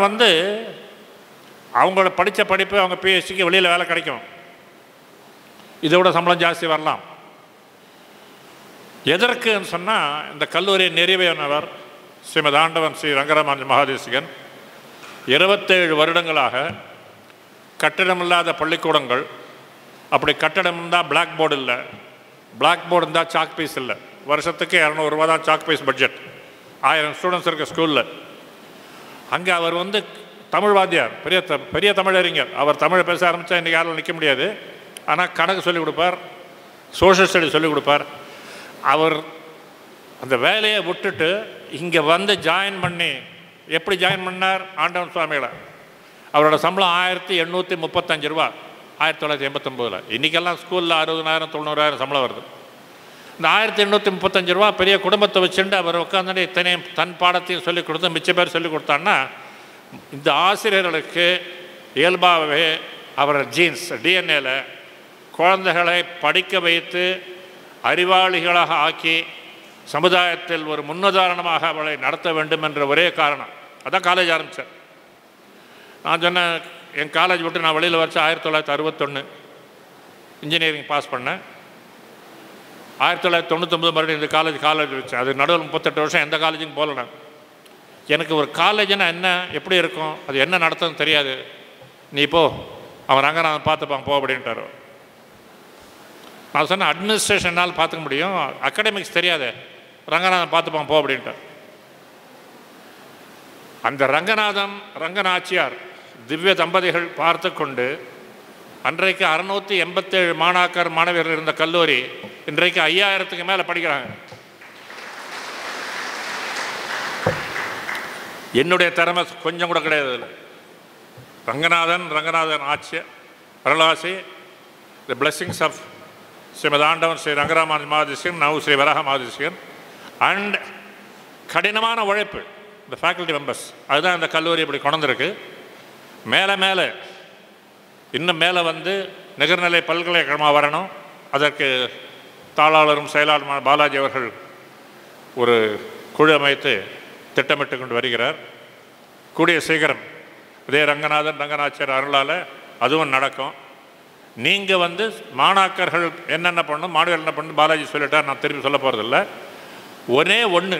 அவங்கள படித்த படிப்பு, அவங்க பிஹெச்டிக்கு வெளியில் வேலை கிடைக்கும், இதை விட சம்பளம் ஜாஸ்தி வரலாம். எதற்குன்னு சொன்னால், இந்த கல்லூரியை நிறுவியவர் ஸ்ரீமதாண்டவன் ஸ்ரீ ரங்கராமானுஜ மகாதேசிகன் 27 வருடங்களாக கட்டிடமில்லாத பள்ளிக்கூடங்கள், அப்படி கட்டிடம் இருந்தால் பிளாக் போர்டு இல்லை, பிளாக் போர்டு இருந்தால் சாக் பீஸ் இல்லை. வருஷத்துக்கு 200 ரூபா தான் சாக் பீஸ் பட்ஜெட். 1000 ஸ்டூடெண்ட்ஸ் இருக்க ஸ்கூலில். அங்கே அவர் தமிழ் வாத்தியார், பெரிய தமிழறிஞர். அவர் தமிழை பேச ஆரம்பித்தா இன்றைக்கி யாரும் நிற்க முடியாது. ஆனால் கணக்கு சொல்லிக் கொடுப்பார், சோஷியல் ஸ்டடி சொல்லிக் கொடுப்பார். அவர் அந்த வேலையை விட்டுட்டு இங்கே ஜாயின் பண்ணி, எப்படி ஜாயின் பண்ணார்? ஆண்டவன் சுவாமிகளை. அவரோட சம்பளம் 1835 ரூபா 1989. இன்றைக்கெல்லாம் ஸ்கூலில் 60,000 90,000 சம்பளம் வருது. இந்த 1835 ரூபா பெரிய குடும்பத்தை வச்சுட்டு அவர் உட்காந்துட்டு இத்தனையும் தன் பாடத்தையும் சொல்லிக் கொடுத்து மிச்ச பேர் சொல்லிக் கொடுத்தான்னா, இந்த ஆசிரியர்களுக்கு இயல்பாகவே அவரோட ஜீன்ஸ் டிஎன்ஏல குழந்தைகளை படிக்க வைத்து அறிவாளிகளாக ஆக்கி சமுதாயத்தில் ஒரு முன்னுதாரணமாக அவளை நடத்த வேண்டும் என்ற ஒரே காரணம். அதான் காலேஜ் ஆரம்பித்தார். நான் சொன்னேன், என் காலேஜ் விட்டு நான் வெளியில் வச்சு 1961 இன்ஜினியரிங் பாஸ் பண்ணேன். 1999 மறுபடியும் இந்த காலேஜ் வச்சேன். அது நடுவில் 38 வருஷம் எந்த காலேஜுக்கும் போகல. நான் எனக்கு ஒரு காலேஜுன்னா என்ன, எப்படி இருக்கும், அது என்ன நடத்துன்னு தெரியாது. நீ போ, அவன் ரங்கநாதன் பார்த்துப்பான் போ அப்படின்ட்டார். நான் சொன்னேன், அட்மினிஸ்ட்ரேஷனால் பார்த்துக்க முடியும், அகாடமிக்ஸ் தெரியாது, ரங்கநாதன் பார்த்துப்பான் போ அப்படின்ட்டார். அந்த ரங்கநாச்சியார் திவ்ய தம்பதிகள் பார்த்து கொண்டு அன்றைக்கு 687 மாணாக்கர் மாணவியர்கள் இருந்த கல்லூரி இன்றைக்கு 5000க்கு மேலே படிக்கிறாங்க. என்னுடைய திறமை கொஞ்சம் கூட கிடையாது. ரங்கநாதன் ஆட்சியர் அருளாசி, the blessings of Srimadandavan Sri Rangaramanuja Mahadesikan, now Sri Varaha Mahadesikan, and கடினமான உழைப்பு இந்த ஃபேக்கல்ட்டி மெம்பர்ஸ். அதுதான் இந்த கல்லூரி இப்படி கொண்டிருக்கு. மேலே மேலே இன்னும் மேலே வந்து நிகர்நிலை பல்கலைக்கழகமாக வரணும். அதற்கு தாளாளரும் செயலாளருமான பாலாஜி அவர்கள் ஒரு குழு அமைத்து திட்டமிட்டு கொண்டு வருகிறார். கூடிய சீக்கிரம் இதே ரங்கநாதன் அருளால் அதுவும் நடக்கும். நீங்கள் வந்து மாணாக்கர்கள் என்னென்ன பண்ணணும், மாணவர்கள் என்ன பண்ணணும் பாலாஜி சொல்லிட்டார், நான் திருப்பி சொல்ல போகிறதில்ல. ஒரே ஒன்று,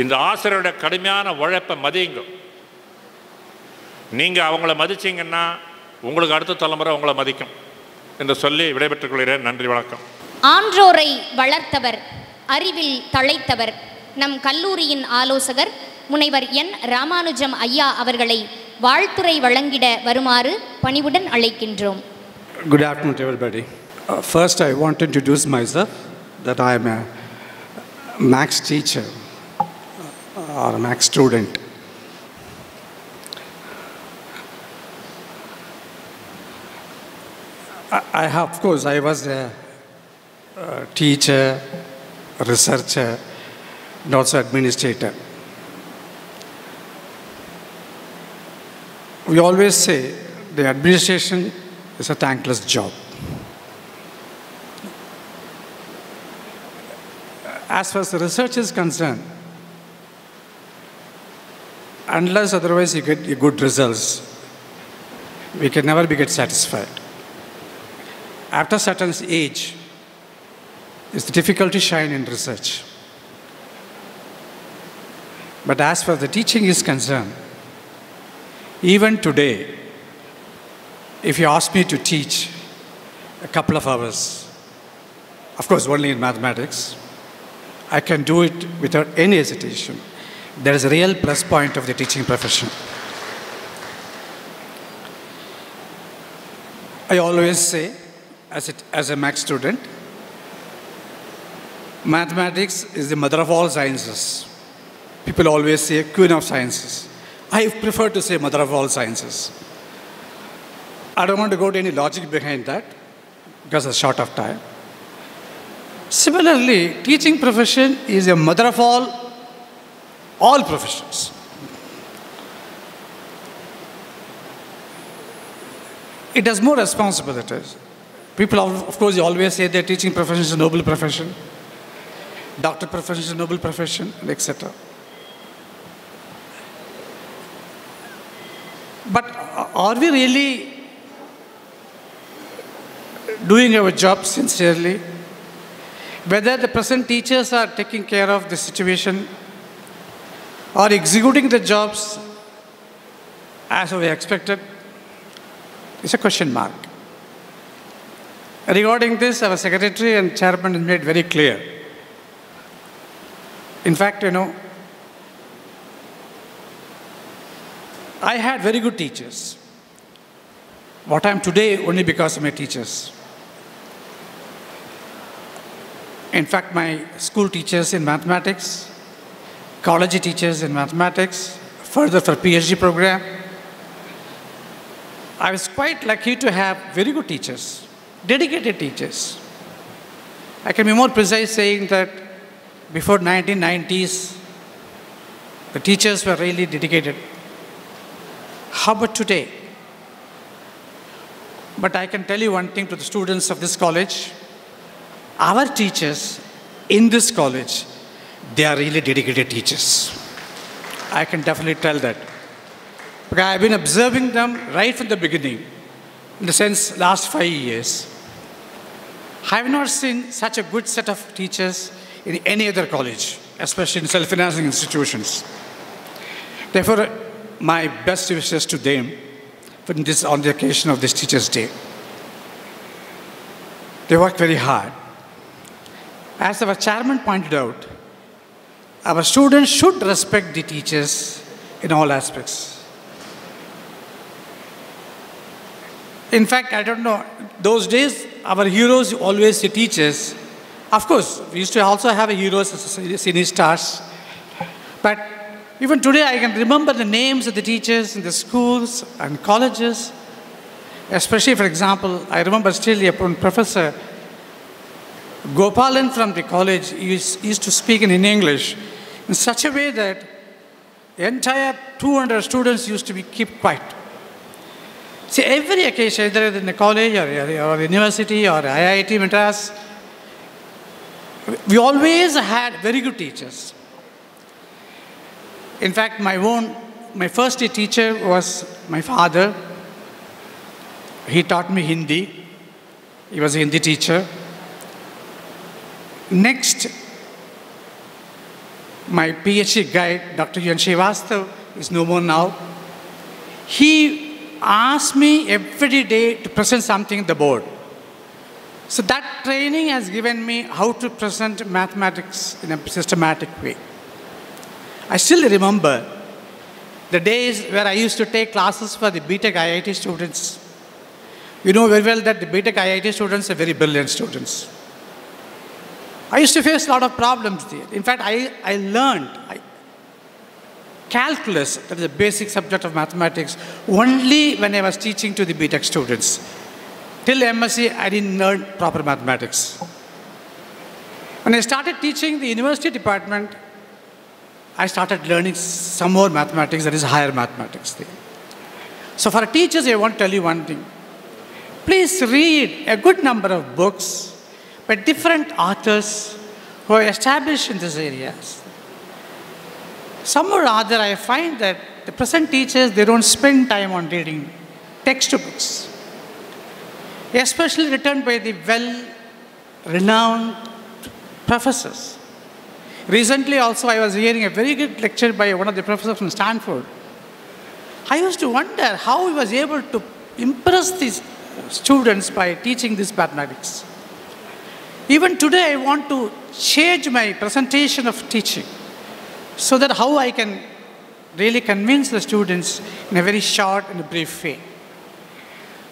இந்த ஆசிரியருடைய கடுமையான உழைப்பை மதியுங்க. நீங்கள் அவங்கள மதிச்சிங்கன்னா உங்களுக்கு அடுத்த தலைமுறை உங்களை மதிக்கும் என்று சொல்லி விடைபெற்றுக் கொள்கிறேன். நன்றி, வணக்கம். ஆன்றோரை வளர்த்தவர், அறிவில் தழைத்தவர், நம் கல்லூரியின் ஆலோசகர் முனைவர் என் ராமானுஜம் ஐயா அவர்களை வாழ்த்துரை வழங்கிட வருமாறு பணிவுடன் அழைக்கின்றோம். Good afternoon to everybody. First, I want to introduce myself, that I am a Max teacher or a Max student. Of course, I was a teacher, a researcher, and also administrator. We always say the administration is a thankless job. As far as the research is concerned, unless otherwise you get good results, we can never get satisfied. After a certain age, it's difficult to shine in research. But as far as the teaching is concerned, even today, if you ask me to teach a couple of hours, of course only in mathematics, I can do it without any hesitation. There is a real plus point of the teaching profession. I always say, as a Max student, mathematics is the mother of all sciences. People always say queen of sciences. I prefer to say mother of all sciences. I don't want to go to any logic behind that because I'm short of time. Similarly, teaching profession is a mother of all professions. It has more responsibilities. People, of course, you always say that teaching profession is a noble profession, doctor profession is a noble profession, etc. But are we really doing our job sincerely? Whether the present teachers are taking care of the situation or executing the jobs as we expected, is a question mark. Regarding this, our secretary and chairman has made very clear. In fact, I had very good teachers. What I am today only because of my teachers. In fact, my school teachers in mathematics, college teachers in mathematics, further for PhD program, I was quite lucky to have very good teachers, dedicated teachers. I can be more precise saying that before 1990s, the teachers were really dedicated. How about today? But I can tell you one thing to the students of this college. Our teachers in this college, they are really dedicated teachers. I can definitely tell that. Because I have been observing them right from the beginning, in the sense last 5 years. I have not seen such a good set of teachers in any other college, especially in self-financing institutions. Therefore, my best wishes to them on the occasion of this Teachers' Day. They work very hard. As our chairman pointed out, our students should respect the teachers in all aspects. In fact, I don't know, those days, our heroes always the teachers. Of course, we used to also have heroes as senior stars. But even today, I can remember the names of the teachers in the schools and colleges. Especially, for example, I remember still upon Professor Gopalan from the college used to speak in English in such a way that the entire 200 students used to keep quiet. See, every occasion, either in a college or university or IIT Madras, we always had very good teachers. In fact, my first teacher was my father. He taught me Hindi. He was a Hindi teacher. Next, my PhD guide, Dr. Yan Srivastav, is no more now. He asked me every day to present something on the board. So that training has given me how to present mathematics in a systematic way. I still remember the days where I used to take classes for the BTech IIT students. You know very well that the BTech IIT students are very brilliant students. I used to face a lot of problems there. In fact, I learned calculus, that is the basic subject of mathematics, only when I was teaching to the BTech students. Till MSc, I didn't learn proper mathematics. When I started teaching the university department, I started learning some more mathematics, that is higher mathematics there. So for teachers, I want to tell you one thing. Please read a good number of books by different authors who are established in these areas. Some or other, I find that the present teachers, they don't spend time on reading textbooks, especially written by the well-renowned professors. Recently also, I was hearing a very good lecture by one of the professors from Stanford. I used to wonder how he was able to impress these students by teaching this mathematics. Even today, I want to change my presentation of teaching so that how I can really convince the students in a very short and brief way.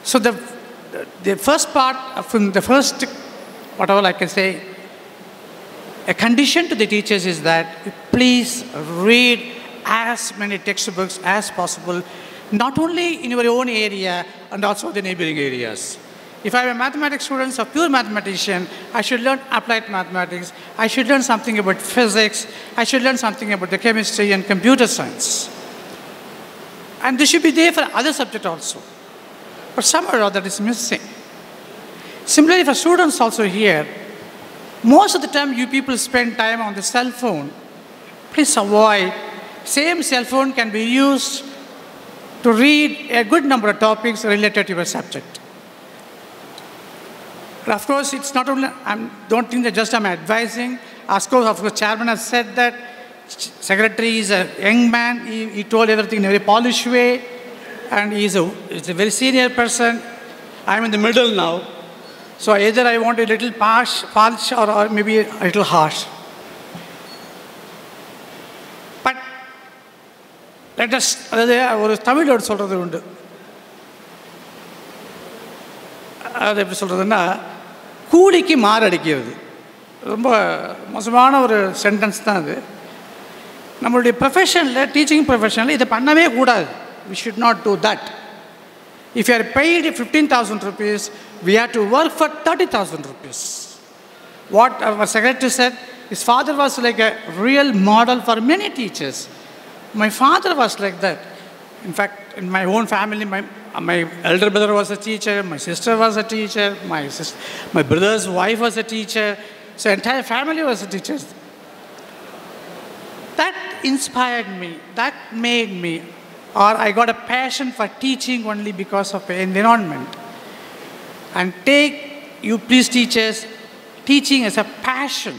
So the first part, from the first, whatever I can say, a condition to the teachers is that please read as many textbooks as possible, not only in your own area and also the neighboring areas. If I am a mathematics student or pure mathematician, I should learn applied mathematics, I should learn something about physics, I should learn something about the chemistry and computer science. And this should be there for other subjects also. But somehow that is missing. Similarly, for students also here, most of the time you people spend time on the cell phone. Please avoid. Same cell phone can be used to read a good number of topics related to your subject. But of course, it's not only, I don't think that just I'm advising. Of course, chairman has said that. Secretary is a young man. He told everything in a very polished way. And he's a very senior person. I'm in the middle now. So either I want a little polish or maybe a little harsh. But let us, ஒரு Tamil word சொல்கிறது உண்டு. அது எப்படி சொல்கிறதுன்னா, கூலிக்கு மாரடிக்கிறது. ரொம்ப மோசமான ஒரு சென்டென்ஸ் தான் அது. நம்மளுடைய ப்ரொஃபஷனில், டீச்சிங் ப்ரொஃபஷனில் இதை பண்ணவே கூடாது. We should not do that. If you are paid 15,000 rupees, we have to work for 30,000 rupees. What our secretary said, his father was like a real model for many teachers. My father was like that. In fact, in my own family, my elder brother was a teacher, my sister was a teacher, my brother's wife was a teacher, so entire family was a teacher. That inspired me, that made me, or I got a passion for teaching only because of the environment. And take, you please teachers, teaching as a passion,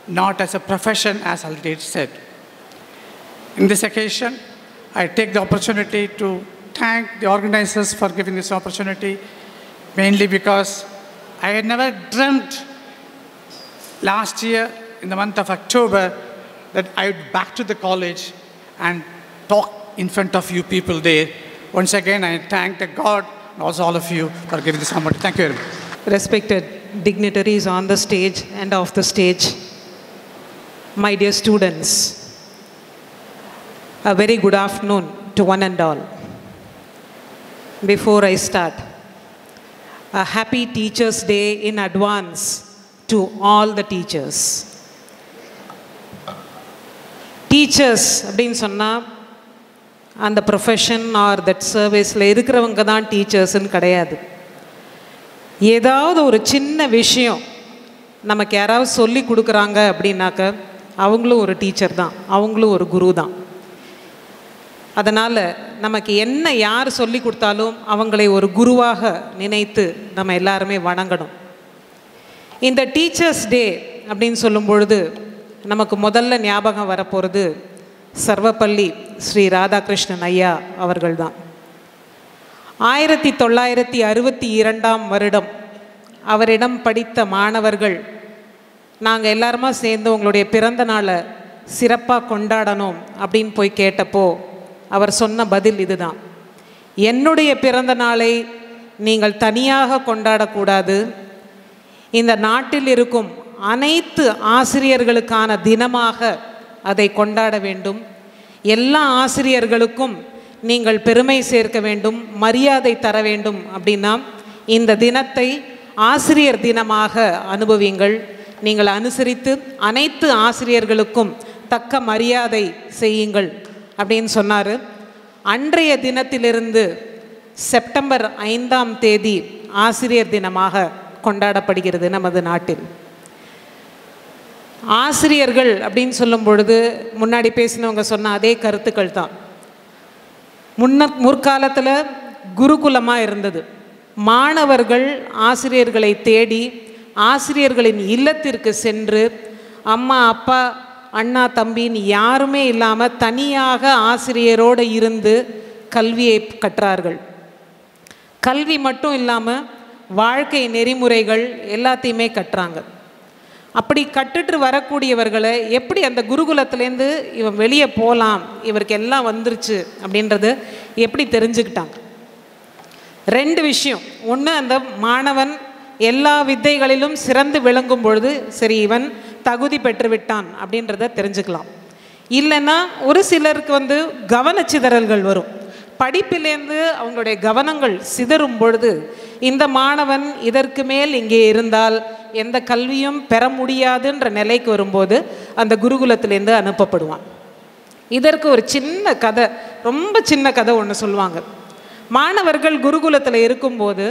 not as a profession, as already said. In this occasion, I take the opportunity to thank the organizers for giving this opportunity, mainly because I had never dreamt last year in the month of October that I would back to the college and talk in front of you people there. Once again, I thank the God and also all of you for giving this opportunity. Thank you very much. Respected dignitaries on the stage and off the stage, my dear students, a very good afternoon to one and all. Before I start, a happy Teachers' Day in advance to all the teachers. Teachers அப்படின்னு சொன்னா அந்த profession R that சர்வீஸில் இருக்கிறவங்க தான் டீச்சர்ஸ்ன்னு கிடையாது. ஏதாவது ஒரு சின்ன விஷயம் நமக்கு யாராவது சொல்லி கொடுக்குறாங்க அப்படின்னாக்க அவங்களும் ஒரு டீச்சர் தான், அவங்களும் ஒரு குரு தான். அதனால் நமக்கு என்ன யார் சொல்லி கொடுத்தாலும் அவங்களை ஒரு குருவாக நினைத்து நம்ம எல்லாருமே வணங்கணும். இந்த டீச்சர்ஸ் டே அப்படின்னு சொல்லும் பொழுது நமக்கு முதல்ல ஞாபகம் வரப்போகிறது சர்வப்பள்ளி ஸ்ரீ ராதாகிருஷ்ணன் ஐயா அவர்கள் தான். 1962 அவரிடம் படித்த மாணவர்கள் நாங்கள் எல்லாருமா சேர்ந்து உங்களுடைய பிறந்த நாளை சிறப்பாக கொண்டாடணும் அப்படின்னு போய் கேட்டப்போ அவர் சொன்ன பதில் இதுதான்: என்னுடைய பிறந்த நாளை நீங்கள் தனியாக கொண்டாடக்கூடாது, இந்த நாட்டில் இருக்கும் அனைத்து ஆசிரியர்களுக்கான தினமாக அதை கொண்டாட வேண்டும், எல்லா ஆசிரியர்களுக்கும் நீங்கள் பெருமை சேர்க்க வேண்டும், மரியாதை தர வேண்டும். அப்படின்னா இந்த தினத்தை ஆசிரியர் தினமாக அனுபவிங்கள், நீங்கள் அனுசரித்து அனைத்து ஆசிரியர்களுக்கும் தக்க மரியாதை செய்யுங்கள் அப்படின்னு சொன்னார். அன்றைய தினத்திலிருந்து செப்டம்பர் 5 ஆசிரியர் தினமாக கொண்டாடப்படுகிறது நமது நாட்டில். ஆசிரியர்கள் அப்படின்னு சொல்லும் பொழுது முன்னாடி பேசினவங்க சொன்ன அதே கருத்துக்கள் தான். முற்காலத்தில் குருகுலமாக இருந்தது. மாணவர்கள் ஆசிரியர்களை தேடி ஆசிரியர்களின் இல்லத்திற்கு சென்று அம்மா அப்பா அண்ணா தம்பின்னு யாருமே இல்லாமல் தனியாக ஆசிரியரோடு இருந்து கல்வியை கற்றார்கள். கல்வி மட்டும் இல்லாமல் வாழ்க்கை நெறிமுறைகள் எல்லாத்தையுமே கற்றாங்க. அப்படி கற்றுட்டு வரக்கூடியவர்களை எப்படி அந்த குருகுலத்துலேருந்து இவன் வெளியே போகலாம், இவருக்கு எல்லாம் வந்துருச்சு அப்படின்றது எப்படி தெரிஞ்சுக்கிட்டாங்க? 2 விஷயம். ஒன்று, அந்த மாணவன் எல்லா வித்தைகளிலும் சிறந்து விளங்கும் பொழுது சரி இவன் தகுதி பெற்றுவிட்டான் அப்படின்றத தெரிஞ்சுக்கலாம். இல்லைன்னா ஒரு சிலருக்கு கவனச்சிதறல்கள் வரும். படிப்பிலேருந்து அவங்களுடைய கவனங்கள் சிதறும் பொழுது இந்த மாணவன் இதற்கு மேல் இங்கே இருந்தால் எந்த கல்வியும் பெற முடியாதுன்ற நிலைக்கு வரும்போது அந்த குருகுலத்திலேருந்து அனுப்பப்படுவான். இதற்கு ஒரு சின்ன கதை, ரொம்ப சின்ன கதை ஒன்று சொல்லுவாங்க. மாணவர்கள் குருகுலத்தில் இருக்கும்போது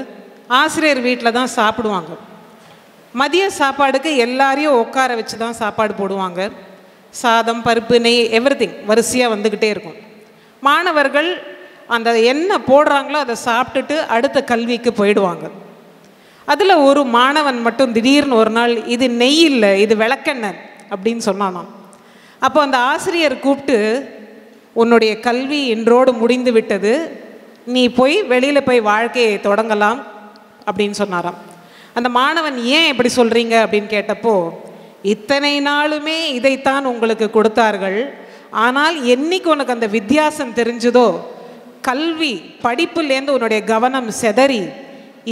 ஆசிரியர் வீட்டில் தான் சாப்பிடுவாங்க. மதிய சாப்பாடுக்கு எல்லாரையும் உட்கார வச்சு தான் சாப்பாடு போடுவாங்க. சாதம், பருப்பு, நெய், எவ்ரிதிங் வரிசையாக வந்துக்கிட்டே இருக்கும். மாணவர்கள் அந்த என்ன போடுறாங்களோ அதை சாப்பிட்டுட்டு அடுத்த கல்விக்கு போயிடுவாங்க. அதில் ஒரு மாணவன் மட்டும் திடீர்னு ஒரு நாள் இது நெய் இல்லை, இது விளக்கெண்ணெய் அப்படின்னு சொன்னானாம். அப்போ அந்த ஆசிரியர் கூப்பிட்டு, உன்னுடைய கல்வி இன்றோடு முடிந்து விட்டது, நீ போய் வெளியில் போய் வாழ்க்கையை தொடங்கலாம் அப்படின்னு சொன்னாராம். அந்த மாணவன் ஏன் இப்படி சொல்கிறீங்க அப்படின்னு கேட்டப்போ, இத்தனை நாளுமே இதைத்தான் உங்களுக்கு கொடுத்தார்கள், ஆனால் என்னைக்கு உனக்கு அந்த வித்தியாசம் தெரிஞ்சதோ, கல்வி படிப்புலேருந்து உன்னுடைய கவனம் செதறி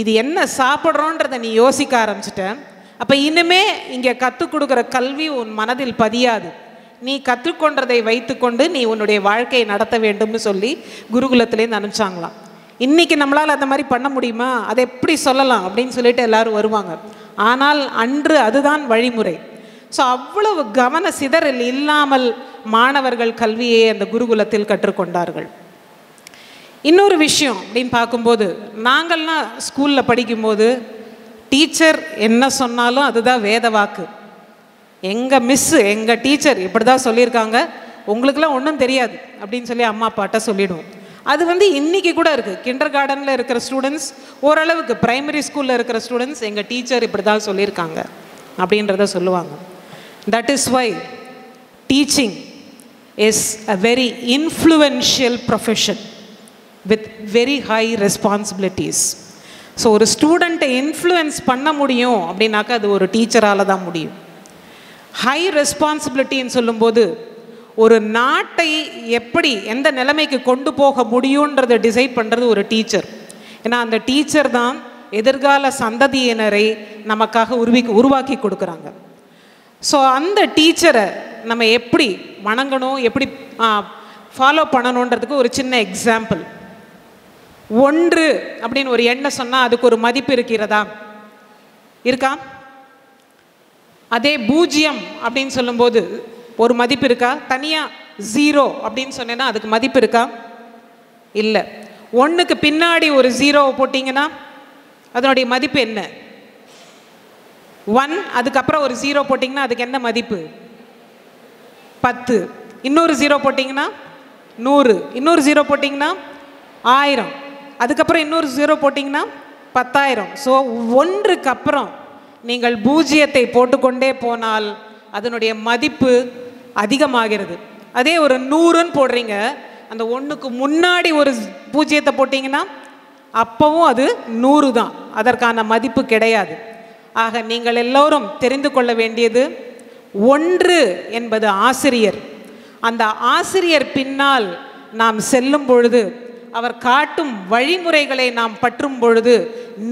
இது என்ன சாப்பிட்றோன்றதை நீ யோசிக்க ஆரம்பிச்சிட்ட. அப்போ இனிமே இங்கே கற்றுக் கொடுக்குற கல்வி உன் மனதில் பதியாது, நீ கற்றுக்கொண்டதை வைத்துக்கொண்டு நீ உன்னுடைய வாழ்க்கையை நடத்த வேண்டும்னு சொல்லி குருகுலத்திலேருந்து அனுப்பிச்சாங்களாம். இன்றைக்கி நம்மளால் அந்த மாதிரி பண்ண முடியுமா, அதை எப்படி சொல்லலாம் அப்படின்னு சொல்லிட்டு எல்லோரும் வருவாங்க. ஆனால் அன்று அதுதான் வழிமுறை. ஸோ அவ்வளவு கவன சிதறல் இல்லாமல் மாணவர்கள் கல்வியை அந்த குருகுலத்தில் கற்றுக்கொண்டார்கள். இன்னொரு விஷயம் அப்படின்னு பார்க்கும்போது, நாங்கள்லாம் ஸ்கூலில் படிக்கும்போது டீச்சர் என்ன சொன்னாலும் அதுதான் வேத வாக்கு. எங்கள் மிஸ்ஸு எங்கள் டீச்சர் இப்படி தான் சொல்லியிருக்காங்க, உங்களுக்கெல்லாம் ஒன்றும் தெரியாது அப்படின்னு சொல்லி அம்மா அப்பாட்ட சொல்லிவிடுவோம். அது இன்றைக்கி கூட இருக்குது. கிண்டர் கார்டனில் இருக்கிற ஸ்டூடெண்ட்ஸ், ஓரளவுக்கு ப்ரைமரி ஸ்கூலில் இருக்கிற ஸ்டூடெண்ட்ஸ் எங்கள் டீச்சர் இப்படி தான் சொல்லியிருக்காங்க அப்படின்றத சொல்லுவாங்க. That is why teaching is a very influential profession with very high responsibilities. So ஒரு ஸ்டூடெண்ட்டை இன்ஃப்ளூயன்ஸ் பண்ண முடியும் அப்படின்னாக்கா அது ஒரு டீச்சரால் தான் முடியும். ஹை ரெஸ்பான்சிபிலிட்டின்னு சொல்லும்போது ஒரு நாட்டை எப்படி எந்த நிலைமைக்கு கொண்டு போக முடியுன்றதை டிசைட் பண்ணுறது ஒரு டீச்சர். ஏன்னா அந்த டீச்சர் தான் எதிர்கால சந்ததியினரை நமக்காக உருவாக்கி கொடுக்குறாங்க. ஸோ அந்த டீச்சரை நம்ம எப்படி வணங்கணும், எப்படி ஃபாலோ பண்ணணுன்றதுக்கு ஒரு சின்ன எக்ஸாம்பிள். 1 அப்படின்னு ஒரு எண்ணை சொன்னால் அதுக்கு ஒரு மதிப்பு இருக்கிறதா, இருக்கா? அதே 0 அப்படின்னு சொல்லும்போது ஒரு மதிப்பு இருக்கா? தனியாக 0 அப்படின்னு சொன்னேன்னா அதுக்கு மதிப்பு இருக்கா? இல்லை. 1க்கு பின்னாடி ஒரு 0 போட்டிங்கன்னா அதனுடைய மதிப்பு என்ன? 1, அதுக்கப்புறம் ஒரு 0 போட்டிங்கன்னா அதுக்கு என்ன மதிப்பு? 10. இன்னொரு 0 போட்டிங்கன்னா 100. இன்னொரு 0 போட்டிங்கன்னா 1000. அதுக்கப்புறம் இன்னொரு 0 போட்டிங்கன்னா 10,000. ஸோ 1க்கு அப்புறம் நீங்கள் 0 போட்டுக்கொண்டே போனால் அதனுடைய மதிப்பு அதிகமாகிறது. அதே ஒரு 100ன்னு போடுறீங்க, அந்த 1க்கு முன்னாடி ஒரு 0 போட்டிங்கன்னா அப்போவும் அது 100 தான், அதற்கான மதிப்பு கிடையாது. ஆக நீங்கள் எல்லோரும் தெரிந்து கொள்ள வேண்டியது 1 என்பது ஆசிரியர். அந்த ஆசிரியர் பின்னால் நாம் செல்லும் பொழுது, அவர் காட்டும் வழிமுறைகளை நாம் பற்றும் பொழுது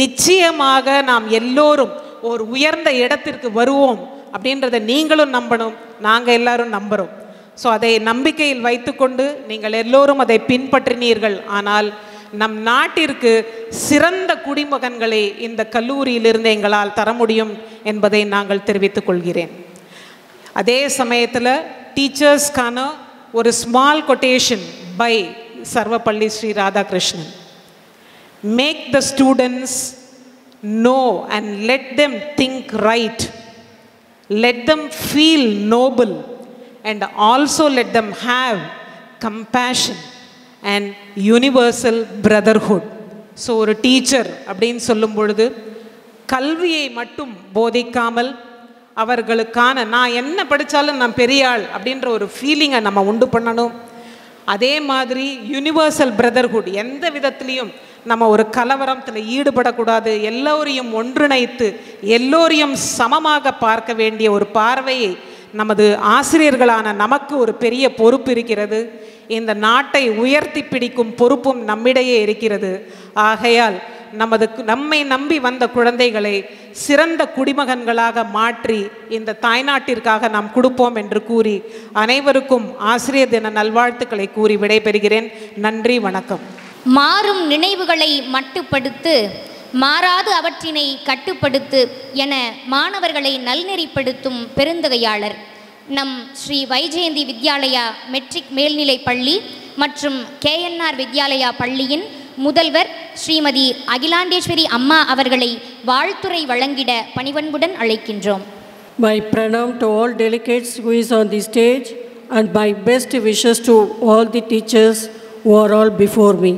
நிச்சயமாக நாம் எல்லோரும் ஒரு உயர்ந்த இடத்திற்கு வருவோம் அப்படின்றத நீங்களும் நம்பணும், நாங்கள் எல்லாரும் நம்புகிறோம். ஸோ அதை நம்பிக்கையில் வைத்துக்கொண்டு நீங்கள் எல்லோரும் அதை பின்பற்றினீர்கள். ஆனால் நம் நாட்டிற்கு சிறந்த குடிமகன்களை இந்த கல்லூரியிலிருந்து எங்களால் தர முடியும் என்பதை நாங்கள் தெரிவித்துக் கொள்கிறேன். அதே சமயத்தில் டீச்சர்ஸ்க்கான ஒரு small quotation by Sarvepalli Shri Radhakrishnan. Make the students know and let them think right, let them feel noble, and also let them have compassion and universal brotherhood. So ஒரு டீச்சர் அப்படின்னு சொல்லும் பொழுது கல்வியை மட்டும் போதிக்காமல் அவர்களுக்கான நான் என்ன படித்தாலும் நான் பெரிய ஆள் அப்படின்ற ஒரு ஃபீலிங்கை நம்ம உண்டு பண்ணணும். அதே மாதிரி யுனிவர்சல் பிரதர்ஹுட், எந்த விதத்துலேயும் நம்ம ஒரு கலவரத்தில் ஈடுபடக்கூடாது, எல்லோரையும் ஒன்றிணைத்து எல்லோரையும் சமமாக பார்க்க வேண்டிய ஒரு பார்வையை நமது ஆசிரியர்களான நமக்கு ஒரு பெரிய பொறுப்பு இருக்கிறது. இந்த நாட்டை உயர்த்தி பிடிக்கும் பொறுப்பும் நம்மிடையே இருக்கிறது. ஆகையால் நம்மை நம்பி வந்த குழந்தைகளை சிறந்த குடிமகன்களாக மாற்றி இந்த தாய்நாட்டிற்காக நாம் கொடுப்போம் என்று கூறி அனைவருக்கும் ஆசிரியர் தின நல்வாழ்த்துக்களை கூறி விடைபெறுகிறேன். நன்றி, வணக்கம். மாறும் நினைவுகளை மட்டுப்படுத்து, மாறாது அவற்றினை கட்டுப்படுத்து என மாணவர்களை நல்நெறிப்படுத்தும் பெருந்தகையாளர் நம் ஸ்ரீ வைஜெயந்தி வித்யாலயா மெட்ரிக் மேல்நிலை பள்ளி மற்றும் கேஎன்ஆர் வித்யாலயா பள்ளியின் முதல்வர் ஸ்ரீமதி அகிலாண்டேஸ்வரி அம்மா அவர்களை வாழ்த்துரை வழங்கிட பணிவன்புடன் அழைக்கின்றோம். My pranam to all delegates who is on the stage and my best wishes to all the teachers who are all before me.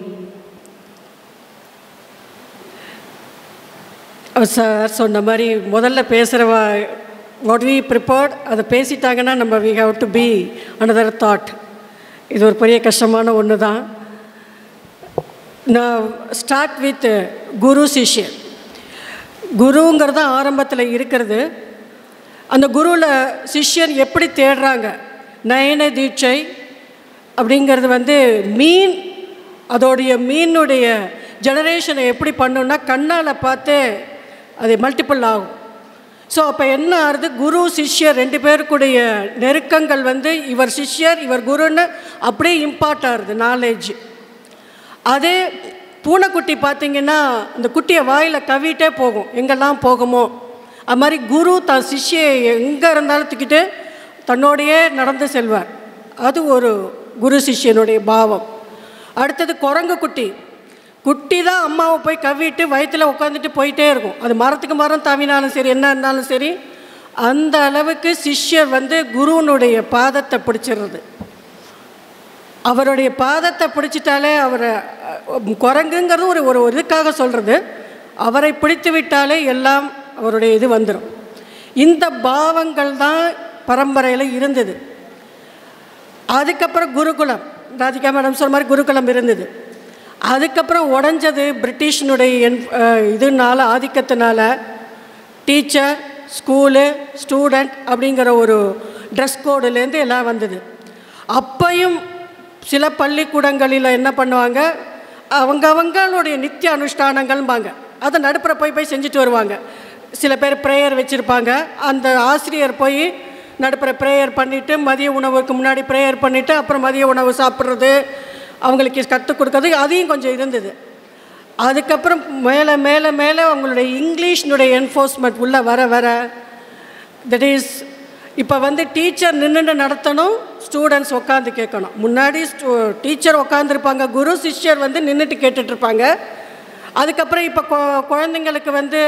Sir சொன்ன மாதிரி முதல்ல பேசுகிறவா வாட் வி ப்ரிப்பேர்ட் அதை பேசிட்டாங்கன்னா நம்ம we have to be another thought. இது ஒரு பெரிய கஷ்டமான ஒன்று தான். நான் ஸ்டார்ட் வித் குரு சிஷ்யன். குருங்கிறது ஆரம்பத்தில் இருக்கிறது. அந்த குருவில் சிஷ்யன் எப்படி தேடுறாங்க, நயன தீட்சை அப்படிங்கிறது மீன், அதோடைய மீனுடைய ஜெனரேஷனை எப்படி பண்ணணுன்னா கண்ணால் பார்த்து அது மல்டிபிள் ஆகும். ஸோ அப்போ என்ன ஆகுது, குரு சிஷ்யர் 2 பேருக்குடைய நெருக்கங்கள் இவர் சிஷ்யர் இவர் குருன்னு அப்படியே இம்பார்ட் ஆகுது நாலேஜ். அதே பூனைக்குட்டி பார்த்திங்கன்னா அந்த குட்டியை வாயில் கவிட்டே போகும், எங்கெல்லாம் போகுமோ. அது மாதிரி குரு தான் சிஷ்யை எங்கே இருந்தாலும் தூக்கிட்டு தன்னோடையே நடந்து செல்வார். அது ஒரு குரு சிஷ்யனுடைய பாவம். அடுத்தது குரங்கு குட்டி. குட்டி தான் அம்மாவை போய் கவிட்டு வயிற்றில் உட்காந்துட்டு போயிட்டே இருக்கும். அது மரத்துக்கு மரம் தாவினாலும் சரி, என்ன இருந்தாலும் சரி, அந்த அளவுக்கு சிஷ்யர் குருவனுடைய பாதத்தை பிடிச்சிடுறது. அவருடைய பாதத்தை பிடிச்சிட்டாலே அவரை, குரங்குங்கிறது ஒரு ஒரு இதுக்காக சொல்கிறது, அவரை பிடித்து விட்டாலே எல்லாம் அவருடைய இது வந்துடும். இந்த பாவங்கள் தான் பரம்பரையில் இருந்தது. அதுக்கப்புறம் குருகுலம், ராதிகா மேடம் சொன்ன மாதிரி குருகுலம் இருந்தது. அதுக்கப்புறம் உடஞ்சது பிரிட்டிஷனுடைய இதனால, ஆதிக்கத்தினால டீச்சர், ஸ்கூலு, ஸ்டூடெண்ட் அப்படிங்கிற ஒரு ட்ரெஸ் கோடுலேருந்து எல்லாம் வந்தது. அப்பையும் சில பள்ளிக்கூடங்களில் என்ன பண்ணுவாங்க, அவங்களுடைய நித்திய அனுஷ்டானங்கள்பாங்க, அதை நடுப்புற போய் செஞ்சுட்டு வருவாங்க. சில பேர் ப்ரேயர் வச்சுருப்பாங்க. அந்த ஆசிரியர் போய் நடுப்புற ப்ரேயர் பண்ணிவிட்டு மதிய உணவுக்கு முன்னாடி ப்ரேயர் பண்ணிவிட்டு அப்புறம் மதிய உணவு சாப்பிட்றது, அவங்களுக்கு கற்றுக் கொடுக்கறது, அதையும் கொஞ்சம் இருந்தது. அதுக்கப்புறம் மேலே மேலே மேலே அவங்களுடைய இங்கிலீஷ்னுடைய என்ஃபோர்ஸ்மெண்ட் உள்ளே வர வர, தட் இஸ் இப்போ வந்து டீச்சர் நின்று நடத்தணும், ஸ்டூடெண்ட்ஸ் உட்காந்து கேட்கணும். முன்னாடி டீச்சர் உட்காந்துருப்பாங்க, குரு சிஷ்யர் வந்து நின்றுட்டு கேட்டுட்ருப்பாங்க. அதுக்கப்புறம் இப்போ குழந்தைங்களுக்கு வந்து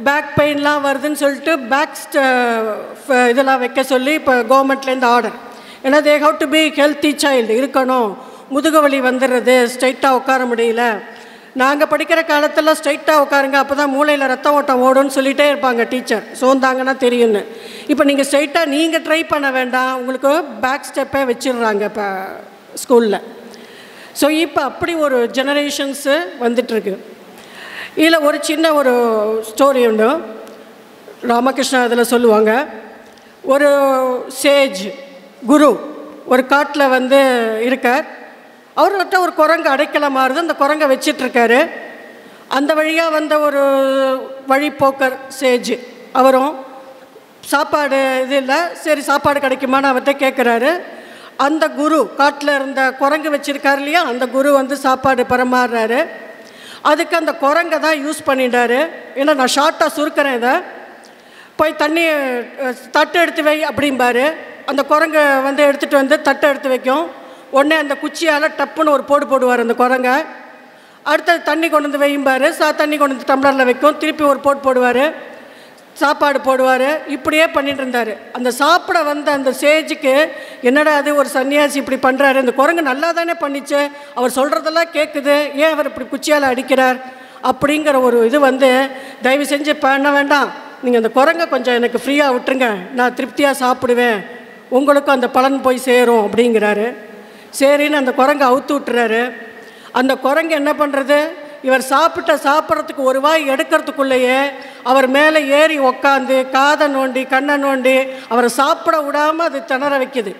பேக் பெயின்லாம் வருதுன்னு சொல்லிட்டு இதெல்லாம் வைக்க சொல்லி இப்போ கவர்மெண்ட்லேருந்து ஆர்டர். ஏன்னா they have to be healthy child இருக்கணும். முதுகு வலி வந்துடுறது, ஸ்ட்ரைட்டாக உட்கார முடியல. நாங்கள் படிக்கிற காலத்தில் ஸ்ட்ரைட்டாக உட்காருங்க, அப்போ தான் மூளையில் ரத்த ஓட்டம் ஓடும்னு சொல்லிகிட்டே இருப்பாங்க டீச்சர், சோர்ந்தாங்கன்னா தெரியும்னு. இப்போ நீங்கள் ஸ்ட்ரைட்டாக நீங்கள் ட்ரை பண்ண வேண்டாம், உங்களுக்கு பேக் ஸ்டெப்பே வச்சிடுறாங்க இப்போ ஸ்கூலில். ஸோ இப்போ அப்படி ஒரு ஜெனரேஷன்ஸு வந்துட்டுருக்கு. இதில் ஒரு சின்ன ஒரு ஸ்டோரி உண்டு, ராமகிருஷ்ணா அதில் சொல்லுவாங்க. ஒரு சேஜ் குரு ஒரு காட்டில் வந்து இருக்கார். அவர்கிட்ட ஒரு குரங்கு அடைக்கலம் மாறுது, அந்த குரங்கை வச்சிட்ருக்காரு. அந்த வழியாக வந்த ஒரு வழிப்போக்கர் சேஜ், அவரும் சாப்பாடு இது இல்லை, சரி சாப்பாடு கிடைக்குமான்னு அவர்கிட்ட கேட்குறாரு. அந்த குரு காட்டில் இருந்த குரங்கு வச்சுருக்காரு இல்லையா, அந்த குரு வந்து சாப்பாடு பரமாறுறாரு. அதுக்கு அந்த குரங்கை தான் யூஸ் பண்ணிட்டாரு. ஏன்னா நான் ஷார்ட்டாக சுருக்கிறேன், இதை போய் தண்ணி தட்டு எடுத்து வை அப்படிம்பாரு. அந்த குரங்கை வந்து எடுத்துகிட்டு வந்து தட்டை எடுத்து வைக்கும். உடனே அந்த குச்சியால் டப்புன்னு ஒரு போடுவார் அந்த குரங்கை. அடுத்தது தண்ணி கொண்டு வந்து வையும்பார், தண்ணி கொண்டு வந்து டம்ளரில் வைக்கும். திருப்பி ஒரு போடுவார், சாப்பாடு போடுவார். இப்படியே பண்ணிட்டு இருந்தார். அந்த சாப்பிட வந்த அந்த சேஜுக்கு என்னடா அது ஒரு சன்னியாசி இப்படி பண்ணுறாரு, இந்த குரங்கு நல்லா தானே பண்ணிச்சு, அவர் சொல்கிறதெல்லாம் கேட்குது, ஏன் அவர் இப்படி குச்சியால் அடிக்கிறார் அப்படிங்கிற ஒரு இது வந்து, தயவு செஞ்சு பண்ண வேண்டாம், நீங்கள் அந்த குரங்கை கொஞ்சம் எனக்கு ஃப்ரீயாக விட்டுருங்க, நான் திருப்தியாக சாப்பிடுவேன், உங்களுக்கும் அந்த பலன் போய் சேரும் அப்படிங்கிறாரு. சரின்னு அந்த குரங்கை அவுத்து விட்டுறாரு. அந்த குரங்கு என்ன பண்ணுறது, இவர் சாப்பிட்றதுக்கு ஒரு வாய் எடுக்கிறதுக்குள்ளேயே அவர் மேலே ஏறி உக்காந்து காதை நோண்டி கண்ணை நோண்டி அவரை சாப்பிட விடாமல் அது திணற வைக்குது.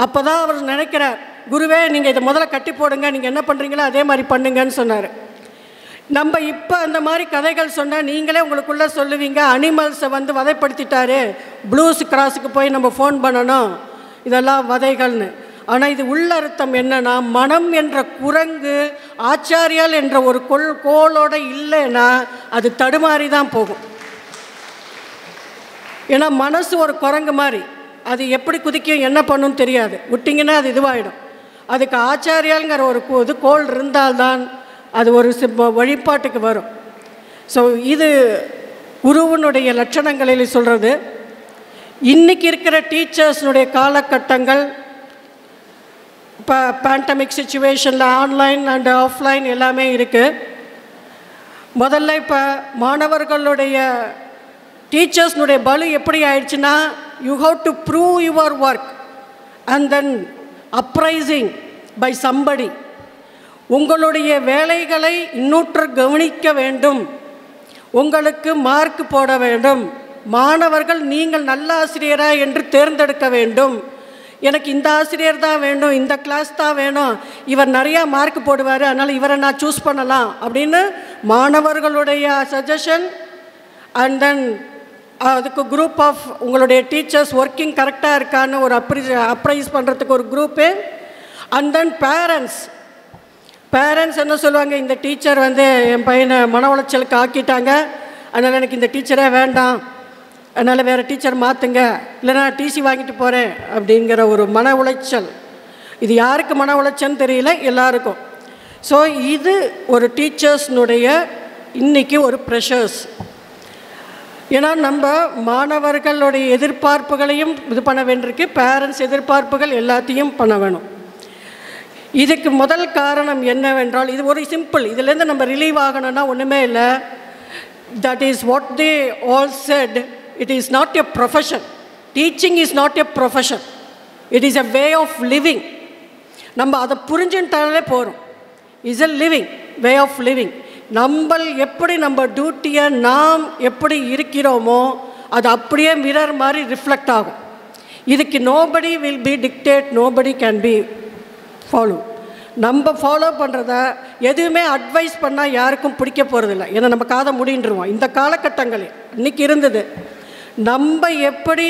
அப்போ தான் அவர் நினைக்கிறார், குருவே நீங்கள் இதை முதல்ல கட்டி போடுங்க, நீங்கள் என்ன பண்ணுறீங்களோ அதே மாதிரி பண்ணுங்கன்னு சொன்னார். நம்ம இப்போ அந்த மாதிரி கதைகள் சொன்னால் நீங்களே உங்களுக்குள்ளே சொல்லுவீங்க, அனிமல்ஸை வந்து வதைப்படுத்திட்டாரு, ப்ளூஸ் கிராஸுக்கு போய் நம்ம ஃபோன் பண்ணணும், இதெல்லாம் வதைகள்னு. ஆனால் இது உள்ளர்த்தம் என்னன்னா, மனம் என்ற குரங்கு ஆச்சாரியால் என்ற ஒரு கோளோட இல்லைன்னா அது தடுமாறி தான் போகும். ஏன்னா மனசு ஒரு குரங்கு மாதிரி, அது எப்படி குதிக்கும் என்ன பண்ணுன்னு தெரியாது, விட்டிங்கன்னா அது இதுவாகிடும். அதுக்கு ஆச்சாரியால்ங்கிற ஒரு இது கோள் இருந்தால்தான் அது ஒரு வழிபாட்டுக்கு வரும். ஸோ இது குருவனுடைய லட்சணங்களில் சொல்கிறது. இன்றைக்கி இருக்கிற டீச்சர்ஸ்னுடைய காலகட்டங்கள் இப்போ பேண்டமிக் சிச்சுவேஷனில் ஆன்லைன் அண்ட் ஆஃப்லைன் எல்லாமே இருக்குது. முதல்ல இப்போ மாணவர்களுடைய டீச்சர்ஸ்னுடைய பலு எப்படி ஆயிடுச்சுன்னா, you have to prove your work and then appraising by somebody. உங்களுடைய வேலைகளை இன்னொருத்தர் கவனிக்க வேண்டும், உங்களுக்கு மார்க் போட வேண்டும், மாணவர்கள் நீங்கள் நல்ல ஆசிரியரா என்று தேர்ந்தெடுக்க வேண்டும். எனக்கு இந்த ஆசிரியர் தான் வேணும், இந்த கிளாஸ் தான் வேணும், இவர் நிறையா மார்க் போடுவார், அதனால் இவரை நான் சூஸ் பண்ணலாம் அப்படின்னு மாணவர்களுடைய சஜஷன். அண்ட் தென் அதுக்கு குரூப் ஆஃப் உங்களுடைய டீச்சர்ஸ் ஒர்க்கிங் கரெக்டாக இருக்கான்னு ஒரு அப்ரைஸ் பண்ணுறதுக்கு ஒரு குரூப்பு. அண்ட் தென் பேரண்ட்ஸ் என்ன சொல்லுவாங்க, இந்த டீச்சர் வந்து என் பையனை மன உளைச்சலுக்கு ஆக்கிட்டாங்க, அதனால் எனக்கு இந்த டீச்சரே வேண்டாம், அதனால் வேறு டீச்சர் மாற்றுங்க, இல்லைனா டிசி வாங்கிட்டு போகிறேன் அப்படிங்கிற ஒரு மன உளைச்சல். இது யாருக்கு மன உளைச்சல்னு தெரியல, எல்லாருக்கும். ஸோ இது ஒரு டீச்சர்ஸ்னுடைய இன்றைக்கி ஒரு ப்ரெஷர்ஸ். ஏன்னா நம்ம மாணவர்களுடைய எதிர்பார்ப்புகளையும் இது பண்ண வேண்டியிருக்கு, பேரண்ட்ஸ் எதிர்பார்ப்புகள் எல்லாத்தையும் பண்ண வேணும். இதுக்கு முதல் காரணம் என்னவென்றால், இது ஒரு சிம்பிள், இதுலேருந்து நம்ம ரிலீவ் ஆகணும்னா ஒன்றுமே இல்லை. That is what they all set, it is not a profession. Teaching is not a profession. It is a way of living. நம்ம அதை புரிஞ்சுட்டாலே போகிறோம். Is a living way of living. நம்ம எப்படி நம்ம டியூட்டியை நாம் எப்படி இருக்கிறோமோ அது அப்படியே மிரர் மாதிரி ரிஃப்ளெக்ட் ஆகும். இதுக்கு nobody will be dictate, nobody can be follow. நம்ம ஃபாலோ பண்ணுறத எதுவுமே அட்வைஸ் பண்ணால் யாருக்கும் பிடிக்க போகிறதில்ல, ஏன்னா நம்ம காதை முடின்றுவோம். இந்த காலகட்டங்களில் இன்றைக்கி இருந்தது, நம்ம எப்படி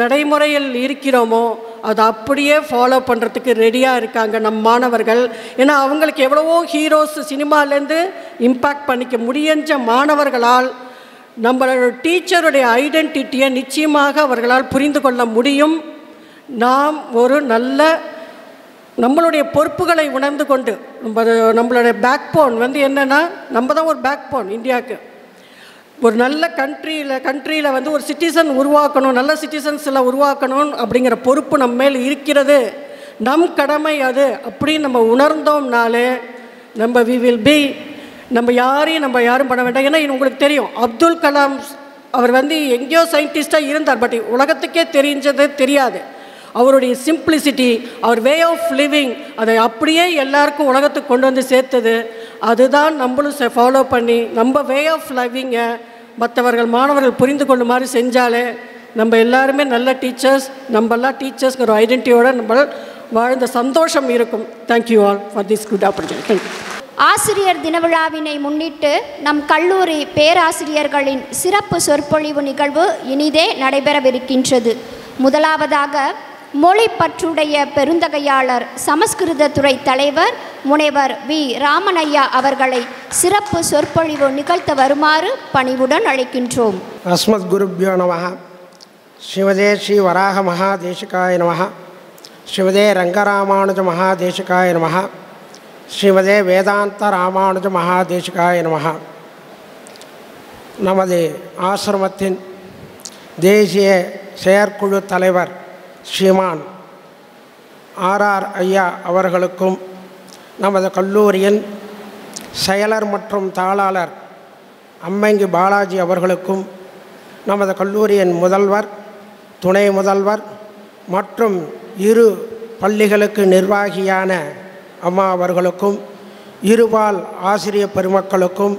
நடைமுறையில் இருக்கிறோமோ அதை அப்படியே ஃபாலோ பண்ணுறதுக்கு ரெடியாக இருக்காங்க நம் மாணவர்கள். ஏன்னா அவங்களுக்கு எவ்வளவோ ஹீரோஸ் சினிமாலேருந்து இம்பேக்ட் பண்ணிக்க முடிஞ்ச மாணவர்களால் நம்மளோட டீச்சருடைய ஐடென்டிட்டியை நிச்சயமாக அவர்களால் புரிந்து கொள்ள முடியும். நாம் ஒரு நல்ல நம்மளுடைய பொறுப்புகளை உணர்ந்து கொண்டு நம்மளுடைய பேக் போன் என்னென்னா, நம்ம தான் ஒரு பேக் போன் இந்தியாவுக்கு. ஒரு நல்ல கண்ட்ரியில் ஒரு சிட்டிசன் உருவாக்கணும், நல்ல சிட்டிசன்ஸில் உருவாக்கணும் அப்படிங்கிற பொறுப்பு நம்ம மேல் இருக்கிறது. நம் கடமை அது அப்படின்னு நம்ம உணர்ந்தோம்னாலே நம்ம வி வில் பி நம்ம யாரும் பண்ண வேண்டாம். ஏன்னா உங்களுக்கு தெரியும், அப்துல் கலாம் அவர் எங்கேயோ சயின்டிஸ்டாக இருந்தார், பட் உலகத்துக்கே தெரியாது. அவருடைய சிம்பிளிசிட்டி, அவர் வே ஆஃப் லிவிங், அதை அப்படியே எல்லாருக்கும் உலகத்துக்கு கொண்டு வந்து சேர்த்தது. அதுதான் நம்மளும் ஃபாலோ பண்ணி நம்ம வே ஆஃப் லிவிங்கை மற்றவர்கள் மாணவர்கள் புரிந்து கொள்ளுமாறு செஞ்சாலே நம்ம எல்லாருமே நல்ல டீச்சர்ஸ், நம்மெல்லாம் டீச்சர்ஸ்ங்கிற ஒரு ஐடென்டிட்டியோடு நம்ம வாழ்ந்த சந்தோஷம் இருக்கும். Thank you all for this good opportunity. Thank you. ஆசிரியர் தின விழாவினை முன்னிட்டு நம் கல்லூரி பேராசிரியர்களின் சிறப்பு சொற்பொழிவு நிகழ்வு இனிதே நடைபெறவிருக்கின்றது. முதலாவதாக மொழிப்பற்றுடைய பெருந்தகையாளர் சமஸ்கிருத துறை தலைவர் முனைவர் வி ராமனையா அவர்களை சிறப்பு சொற்பொழிவு நிகழ்த்த வருமாறு பணிவுடன் அழைக்கின்றோம். அஸ்மத் குருப்யோ நமஹ. ஸ்ரீமதே ஸ்ரீ வராக மகாதேசிகாய நமஹ. ஸ்ரீமதே ரங்கராமானுஜ மகாதேசிகாய நமஹ. ஸ்ரீமதே வேதாந்த ராமானுஜ மகாதேசிகாய நமஹ. நமது ஆசிரமத்தின் தேசிய செயற்குழு தலைவர் ஸ்ரீமான் ஆர் ஐயா அவர்களுக்கும், நமது கல்லூரியின் செயலர் மற்றும் தாளாளர் அம்மங்கி பாலாஜி அவர்களுக்கும், நமது கல்லூரியின் முதல்வர், துணை முதல்வர் மற்றும் இரு பள்ளிகளுக்கு நிர்வாகியான அம்மா அவர்களுக்கும், இருபால் ஆசிரிய பெருமக்களுக்கும்,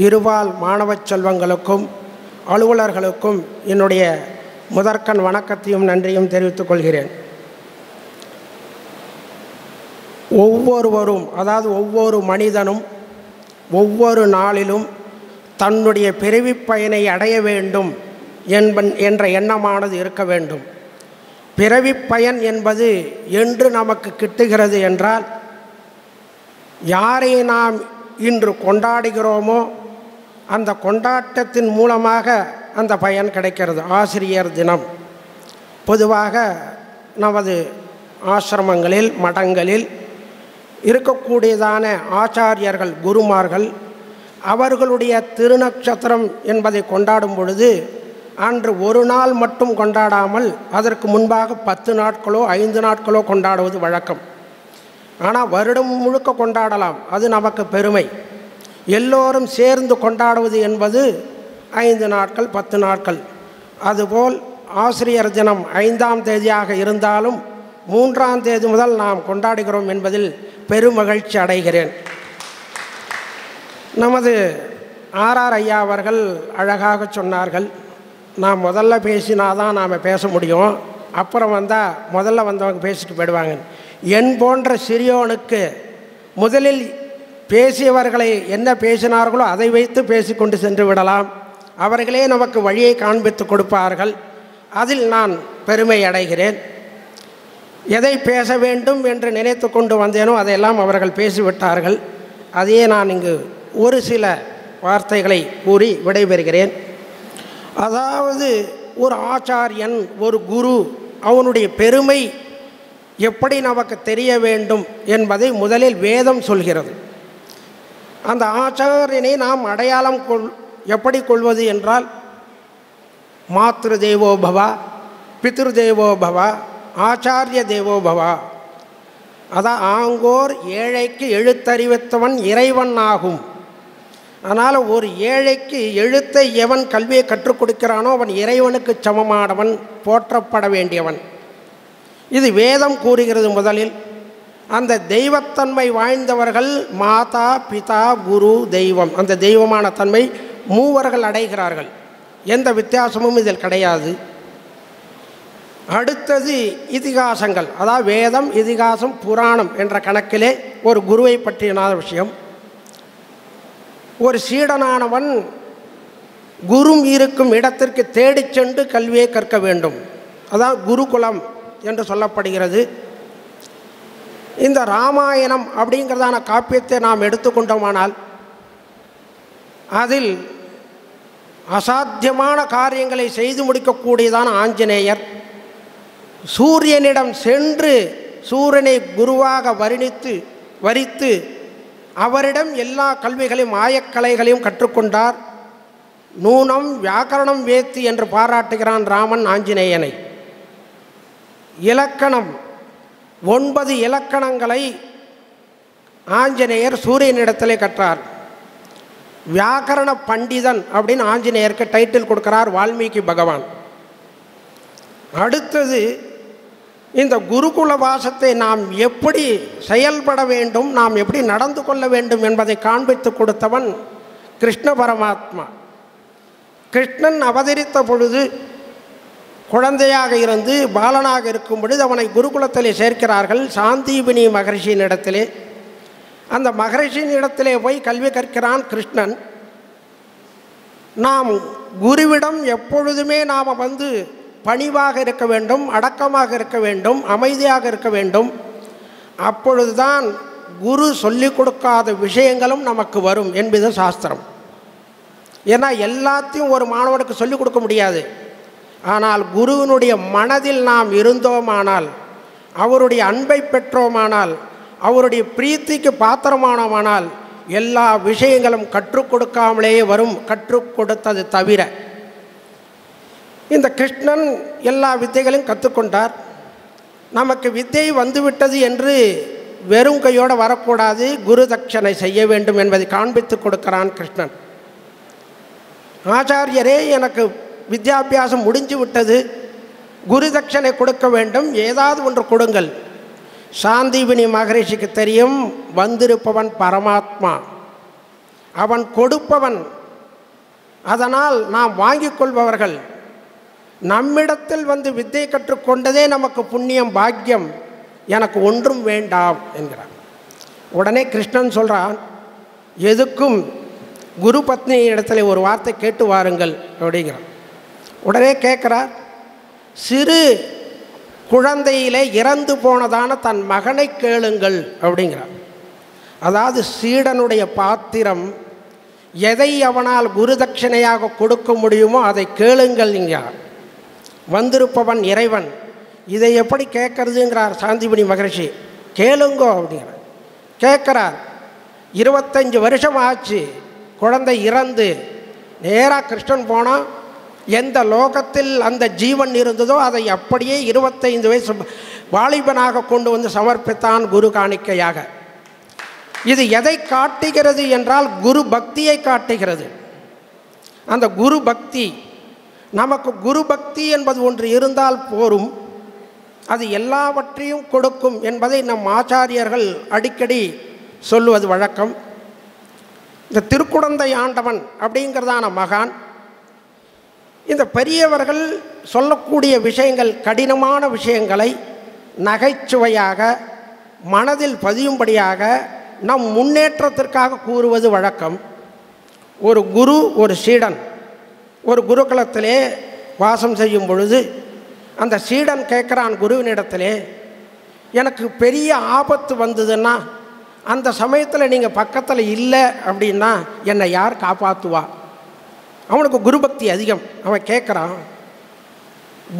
இருபால் மாணவ செல்வங்களுக்கும், அலுவலர்களுக்கும் என்னுடைய முதற்கண் வணக்கத்தையும் நன்றியும் தெரிவித்துக் கொள்கிறேன். ஒவ்வொருவரும், அதாவது ஒவ்வொரு மனிதனும் ஒவ்வொரு நாளிலும் தன்னுடைய பிறவிப் பயனை அடைய வேண்டும் என்ற எண்ணமானது இருக்க வேண்டும். பிறவிப் பயன் என்பது என்று நமக்கு கிட்டுகிறது என்றால், யாரை நாம் இன்று கொண்டாடுகிறோமோ அந்த கொண்டாட்டத்தின் மூலமாக அந்த பயன் கிடைக்கிறது. ஆசிரியர் தினம் பொதுவாக நமது ஆசிரமங்களில் மடங்களில் இருக்கக்கூடியதான ஆச்சாரியர்கள் குருமார்கள் அவர்களுடைய திருநட்சத்திரம் என்பதை கொண்டாடும் பொழுது அன்று ஒரு நாள் மட்டும் கொண்டாடாமல் அதற்கு முன்பாக 10 நாட்களோ 5 நாட்களோ கொண்டாடுவது வழக்கம். ஆனால் வருடம் முழுக்க கொண்டாடலாம், அது நமக்கு பெருமை. எல்லோரும் சேர்ந்து கொண்டாடுவது என்பது 5 நாட்கள் 10 நாட்கள். அதுபோல் ஆசிரியர் தினம் 5ஆம் தேதியாக இருந்தாலும் 3ஆம் தேதி முதல் நாம் கொண்டாடுகிறோம் என்பதில் பெருமகிழ்ச்சி அடைகிறேன். நமது ஆர் ஐயா அவர்கள் அழகாக சொன்னார்கள், நான் முதல்ல பேசினாதான் நாம் பேச முடியும், அப்புறம் வந்தால் முதல்ல வந்தவங்க பேசிட்டு போயிடுவாங்க. என் போன்ற சிறியோனுக்கு முதலில் பேசியவர்களை என்ன பேசினார்களோ அதை வைத்து பேசிக்கொண்டு சென்று விடலாம், அவர்களே நமக்கு வழியை காண்பித்து கொடுப்பார்கள். அதில் நான் பெருமை அடைகிறேன். எதை பேச வேண்டும் என்று நினைத்து கொண்டு வந்தேனோ அதையெல்லாம் அவர்கள் பேசிவிட்டார்கள். அதையே நான் இங்கு ஒரு சில வார்த்தைகளை கூறி விடைபெறுகிறேன். அதாவது ஒரு ஆச்சாரியன், ஒரு குரு, அவனுடைய பெருமை எப்படி நமக்கு தெரிய வேண்டும் என்பதை முதலில் வேதம் சொல்கிறது. அந்த ஆச்சாரியனை நாம் அடையாளம் எப்படி கொள்வது என்றால், மாத்ரு தேவோ பவா, பித்ரு தேவோ பவா, ஆச்சாரிய தேவோ பவா. அதான் ஆங்கோர் ஏழைக்கு எழுத்தறிவித்தவன் இறைவன் ஆகும். அதனால் ஒரு ஏழைக்கு எழுத்தை எவன் கல்வியை கற்றுக் கொடுக்கிறானோ அவன் இறைவனுக்கு சமமானவன், போற்றப்பட வேண்டியவன். இது வேதம் கூறுகிறது. முதலில் அந்த தெய்வத்தன்மை வாய்ந்தவர்கள் மாதா பிதா குரு தெய்வம், அந்த தெய்வமான தன்மை மூவர்கள் அடைகிறார்கள். எந்த வித்தியாசமும் இதில் கிடையாது. அடுத்தது இதிகாசங்கள், அதாவது வேதம், இதிகாசம், புராணம் என்ற கணக்கிலே ஒரு குருவை பற்றிய விஷயம். ஒரு சீடனானவன் குரு இருக்கும் இடத்திற்கு தேடிச் சென்று கல்வியை கற்க வேண்டும். அதான் குருகுலம் என்று சொல்லப்படுகிறது. இந்த ராமாயணம் அப்படிங்கிறதான காப்பியத்தை நாம் எடுத்துக்கொண்டோமானால் அதில் அசாத்தியமான காரியங்களை செய்து முடிக்கக்கூடியதான ஆஞ்சநேயர் சூரியனிடம் சென்று சூரியனை குருவாக வரித்து அவரிடம் எல்லா கல்விகளையும் மாயக்கலைகளையும் கற்றுக்கொண்டார். நூனம் வியாக்கரணம் வேத்து என்று பாராட்டுகிறான் ராமன் ஆஞ்சநேயனை. இலக்கணம் 9 இலக்கணங்களை ஆஞ்சநேயர் சூரியனிடத்திலே கற்றார். வியாக்கரண பண்டிதன் அப்படின்னு ஆஞ்சநேயருக்கு டைட்டில் கொடுக்கிறார் வால்மீகி பகவான். அடுத்தது இந்த குருகுல வாசத்தை நாம் எப்படி செயல்பட வேண்டும், நாம் எப்படி நடந்து கொள்ள வேண்டும் என்பதை காண்பித்து கொடுத்தவன் கிருஷ்ண பரமாத்மா. கிருஷ்ணன் அவதரித்த பொழுது குழந்தையாக இருந்து பாலனாக இருக்கும் பொழுது அவனை குருகுலத்திலே சேர்க்கிறார்கள் சாந்தீபினி மகரிஷியின் இடத்திலே. அந்த மகரிஷியின் இடத்திலே போய் கல்வி கற்கிறான் கிருஷ்ணன். நாம் குருவிடம் எப்பொழுதுமே நாம் பணிவாக இருக்க வேண்டும், அடக்கமாக இருக்க வேண்டும், அமைதியாக இருக்க வேண்டும். அப்பொழுதுதான் குரு சொல்லிக் கொடுக்காத விஷயங்களும் நமக்கு வரும் என்பது சாஸ்திரம். ஏன்னா எல்லாத்தையும் ஒரு மாணவனுக்கு சொல்லிக் கொடுக்க முடியாது. ஆனால் குருவினுடைய மனதில் நாம் இருந்தோமானால், அவருடைய அன்பை பெற்றோமானால், அவருடைய பிரீத்திக்கு பாத்திரமானோமானால் எல்லா விஷயங்களும் கற்றுக் கொடுக்காமலேயே வரும், கற்றுக் கொடுத்தது தவிர. இந்த கிருஷ்ணன் எல்லா வித்தைகளையும் கற்றுக்கொண்டார். நமக்கு வித்தை வந்துவிட்டது என்று வெறும் கையோடு வரக்கூடாது, குரு தட்சணை செய்ய வேண்டும் என்பதை காண்பித்து கொடுக்கிறான் கிருஷ்ணன். ஆச்சாரியரே, எனக்கு வித்யாபியாசம் முடிஞ்சு விட்டது, குரு தட்சணை கொடுக்க வேண்டும், ஏதாவது ஒன்று கொடுங்கள். சாந்தீபினி மகரிஷிக்கு தெரியும், வந்திருப்பவன் பரமாத்மா, அவன் கொடுப்பவன். அதனால் நாம் வாங்கிக் கொள்பவர்கள். நம்மிடத்தில் வித்தை கற்றுக்கொண்டதே நமக்கு புண்ணியம், பாக்கியம், எனக்கு ஒன்றும் வேண்டாம் என்கிறான். உடனே கிருஷ்ணன் சொல்கிறான், எதுக்கும் குரு பத்னி இடத்துல ஒரு வார்த்தை கேட்டு வாருங்கள் அப்படிங்கிறான். உடனே கேட்குறார், சிறு குழந்தையிலே இறந்து போனதான தன் மகனை கேளுங்கள் அப்படிங்கிறார். அதாவது சீடனுடைய பாத்திரம், எதை அவனால் குரு தட்சணையாக கொடுக்க முடியுமோ அதை கேளுங்கள் என்கிறார். வந்திருப்பவன் இறைவன், இதை எப்படி கேட்கறதுங்கிறார் சாந்திபினி மகரிஷி. கேளுங்கோ அப்படிங்கிறார். கேட்குறார். 25 வருஷம் ஆச்சு குழந்தை இறந்து. நேராக கிருஷ்ணன் போனால் எந்த லோகத்தில் அந்த ஜீவன் இருந்ததோ அதை அப்படியே 25 வயசு வாலிபனாக கொண்டு சமர்ப்பித்தான் குரு காணிக்கையாக. இது எதை காட்டுகிறது என்றால் குரு பக்தியை காட்டுகிறது. அந்த குரு பக்தி, நமக்கு குரு பக்தி என்பது ஒன்று இருந்தால் போரும், அது எல்லாவற்றையும் கொடுக்கும் என்பதை நம் ஆச்சாரியர்கள் அடிக்கடி சொல்லுவது வழக்கம். இந்த திருக்குடந்தை ஆண்டவன் அப்படிங்கிறதான மகான், இந்த பெரியவர்கள் சொல்லக்கூடிய விஷயங்கள், கடினமான விஷயங்களை நகைச்சுவையாக மனதில் பதியும்படியாக நம் முன்னேற்றத்திற்காக கூறுவது வழக்கம். ஒரு குரு ஒரு சீடன் ஒரு குருகுலத்திலே வாசம் செய்யும் பொழுது அந்த சீடன் கேட்குறான் குருவினிடத்திலே, எனக்கு பெரிய ஆபத்து வந்ததுன்னா அந்த சமயத்தில் நீங்கள் பக்கத்தில் இல்லை அப்படின்னா என்னை யார் காப்பாற்றுவா? அவனுக்கு குரு பக்தி அதிகம். அவன் கேட்குறான்,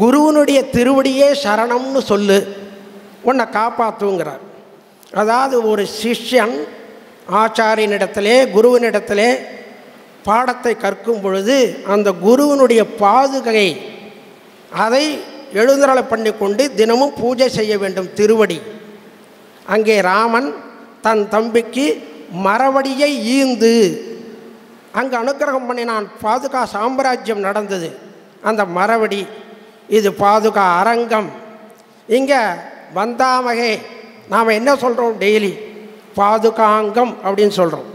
குருவனுடைய திருவடியே சரணம்னு சொல்லு, உன்னை காப்பாற்றுங்கிறார். அதாவது ஒரு சிஷ்யன் ஆச்சாரியனிடத்திலே குருவினிடத்திலே பாடத்தை கற்கும் பொழுது அந்த குருவினுடைய பாதுகை அதை எழுந்தருளை பண்ணி கொண்டு தினமும் பூஜை செய்ய வேண்டும். திருவடி, அங்கே ராமன் தன் தம்பிக்கு மரவடியை ஈந்து அங்கு அனுக்கிரகம் பண்ணினான். பாதுகா சாம்ராஜ்யம் நடந்தது. அந்த மரவடி இது பாதுகா அரங்கம். இங்கே வந்தாமகே நாம் என்ன சொல்கிறோம்? டெய்லி பாதுகாங்கம் அப்படின்னு சொல்கிறோம்.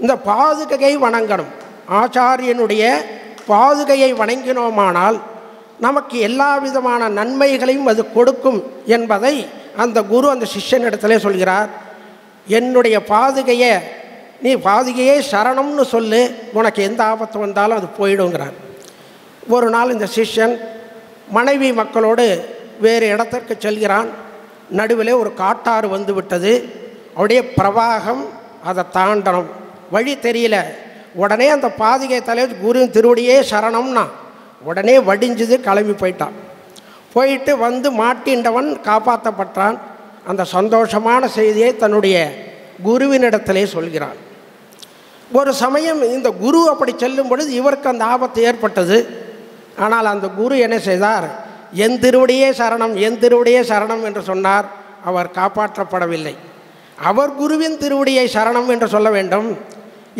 இந்த பாதுகையை வணங்கணும். ஆச்சாரியனுடைய பாதுகையை வணங்கினோமானால் நமக்கு எல்லா விதமான நன்மைகளையும் அது கொடுக்கும் என்பதை அந்த குரு அந்த சிஷ்யனிடத்திலே சொல்கிறார். என்னுடைய பாதுகையை நீ பாதுகையே சரணம்னு சொல்லு, உனக்கு எந்த ஆபத்து வந்தாலும் அது போயிடுங்கிறார். ஒரு நாள் இந்த சிஷ்யன் மனைவி மக்களோடு வேறு இடத்திற்கு செல்கிறான். நடுவில் ஒரு காட்டாறு வந்து விட்டது. அவருடைய பிரவாகம், அதை தாண்டணும், வழி தெரியல. உடனே அந்த பாதிகை தலைவர் குருவின் திருவடியே சரணம்னா உடனே வடிஞ்சுது, கிளம்பி போயிட்டான். போயிட்டு வந்து மாட்டின்றவன் காப்பாற்றப்பட்டான். அந்த சந்தோஷமான செய்தியை தன்னுடைய குருவினிடத்திலே சொல்கிறான். ஒரு சமயம் இந்த குரு அப்படி செல்லும் பொழுது இவருக்கு அந்த ஆபத்து ஏற்பட்டது. ஆனால் அந்த குரு என்ன செய்தார்? என் திருவடியே சரணம், என் திருவடியே சரணம் என்று சொன்னார். அவர் காப்பாற்றப்படவில்லை. அவர் குருவின் திருவடியை சரணம் என்று சொல்ல வேண்டும்.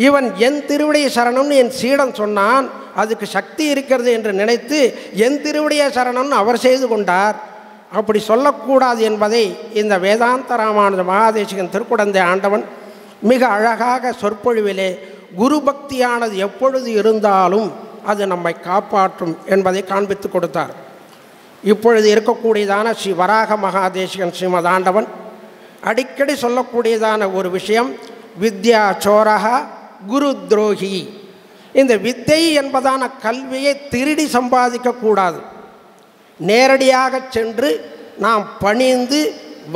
இவன் என் திருவடியை சரணம்னு என் சீடன் சொன்னான், அதுக்கு சக்தி இருக்கிறது என்று நினைத்து என் திருவடியை சரணம்னு அவர் செய்து கொண்டார். அப்படி சொல்லக்கூடாது என்பதை இந்த வேதாந்த ராமானுஜ மகாதேசிகன் திருக்குடந்தை ஆண்டவன் மிக அழகாக சொற்பொழிவிலே குரு பக்தியானது எப்பொழுது இருந்தாலும் அது நம்மை காப்பாற்றும் என்பதை காண்பித்து கொடுத்தார். இப்பொழுது இருக்கக்கூடியதான ஸ்ரீ வராக மகாதேசிகன் ஸ்ரீமதாண்டவன் அடிக்கடி சொல்லக்கூடியதான ஒரு விஷயம், வித்யா சோரகா குரு துரோகி. இந்த வித்தை என்பதான கல்வியை திருடி சம்பாதிக்கக்கூடாது. நேரடியாக சென்று நாம் பணிந்து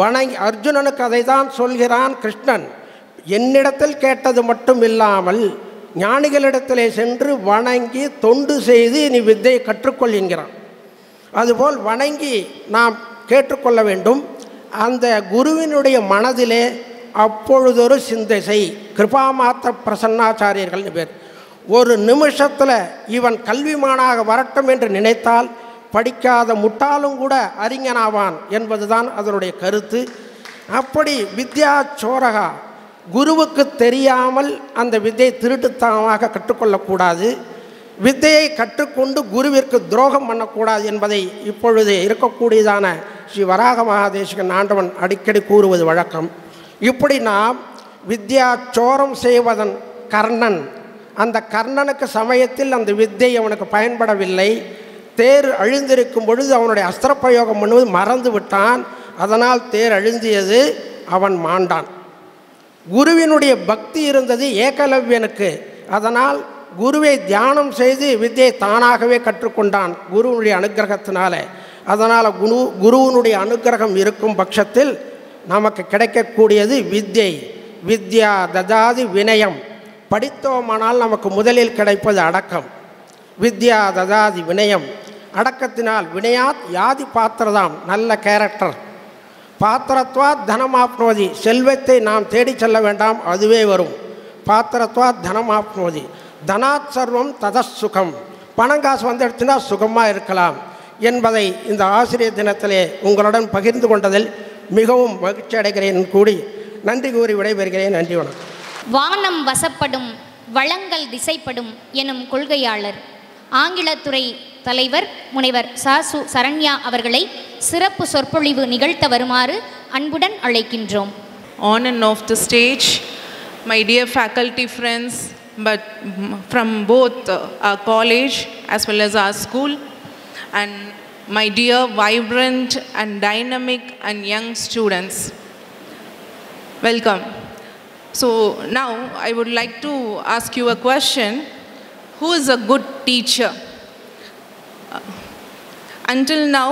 வணங்கி, அர்ஜுனனுக்கு அதை தான் சொல்கிறான் கிருஷ்ணன், என்னிடத்தில் கேட்டது மட்டும் இல்லாமல் ஞானிகளிடத்திலே சென்று வணங்கி தொண்டு செய்து நீ வித்தையை கற்றுக்கொள் என்கிறான். அதுபோல் வணங்கி நாம் கேட்டுக்கொள்ள வேண்டும். அந்த குருவினுடைய மனதிலே அப்பொழுதொரு சிந்தை செய். கிருபாமாத்திர பிரசன்னாச்சாரியர்கள்னு பேர். ஒரு நிமிஷத்தில் இவன் கல்விமானாக வரட்டும் என்று நினைத்தால் படிக்காத முட்டாளும் கூட அறிஞனாவான் என்பதுதான் அதனுடைய கருத்து. அப்படி வித்யா சோரகா, குருவுக்கு தெரியாமல் அந்த வித்தையை திருட்டுத்தனமாக கற்றுக்கொள்ளக்கூடாது. வித்தையை கற்றுக்கொண்டு குருவிற்கு துரோகம் பண்ணக்கூடாது என்பதை இப்பொழுது இருக்கக்கூடியதான ஸ்ரீ வராக மகாதேசிகன் ஆண்டவன் அடிக்கடி கூறுவது வழக்கம். இப்படி நாம் வித்யா சோரம் செய்வதன் கர்ணன், அந்த கர்ணனுக்கு சமயத்தில் அந்த வித்தை அவனுக்கு பயன்படவில்லை. தேர் அழிந்திருக்கும் பொழுது அவனுடைய அஸ்திரப்பிரயோகம் பண்ணுவது மறந்து விட்டான். அதனால் தேர் அழிந்தியது, அவன் மாண்டான். குருவினுடைய பக்தி இருந்தது ஏகலவ்யனுக்கு. அதனால் குருவை தியானம் செய்து வித்தியை தானாகவே கற்றுக்கொண்டான் குருவுடைய அனுக்கிரகத்தினால. அதனால் குருவினுடைய அனுக்கிரகம் இருக்கும் பட்சத்தில் நமக்கு கிடைக்கக்கூடியது வித்யை. வித்யா ததாதி வினயம். படித்தோமானால் நமக்கு முதலில் கிடைப்பது அடக்கம். வித்யா ததாதி வினயம். அடக்கத்தினால் வினயாத் யாதி பாத்திரதாம், நல்ல கேரக்டர். பாத்திரத்வாத் தனமாப்னோதி, செல்வத்தை நாம் தேடி செல்ல வேண்டாம், அதுவே வரும். பாத்திரத்வாத் தனமாப்னோதி, தனாத் சர்வம் ததசுகம். பணம் காசு வந்துடுச்சுன்னா சுகமாக இருக்கலாம் என்பதை இந்த ஆசிரியர் தினத்திலே உங்களுடன் பகிர்ந்து கொண்டதில் மிகவும் மகிழ்ச்சி அடைகிறேன். கூடி நன்றி கூறி விடைபெறுகிறேன். நன்றி, வணக்கம். வானம் வசப்படும் வளங்கள் திசைப்படும் எனும் கொள்கையாளர் ஆங்கிலத்துறை தலைவர் முனைவர் சு சரண்யா அவர்களை சிறப்பு சொற்பொழிவு நிகழ்த்த வருமாறு அன்புடன் அழைக்கின்றோம். On and off the stage, my dear faculty friends, but from both our college as well as our school, and my dear vibrant and dynamic and young students, welcome. So now I would like to ask you a question. Who is a good teacher? Until now,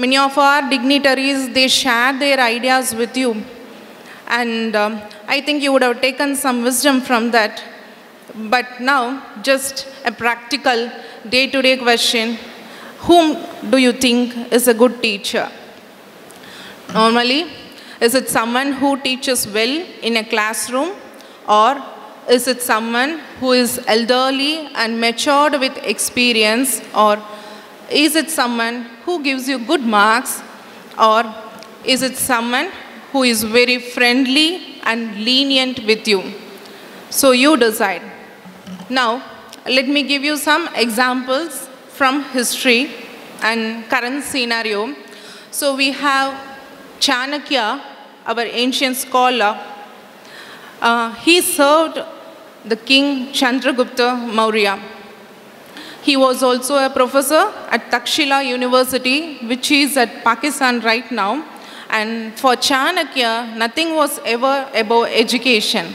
many of our dignitaries, they shared their ideas with you, and I think you would have taken some wisdom from that. But now, just a practical day-to-day question: whom do you think is a good teacher? Normally, is it someone who teaches well in a classroom, or is it someone who is elderly and matured with experience, or is it someone who gives you good marks, or is it someone who is very friendly and lenient with you? So you decide. Now, let me give you some examples from history and current scenario. So we have Chanakya, our ancient scholar. He served the king Chandragupta Maurya. He was also a professor at Takshila University, which is at Pakistan right now. And for Chanakya, nothing was ever above education.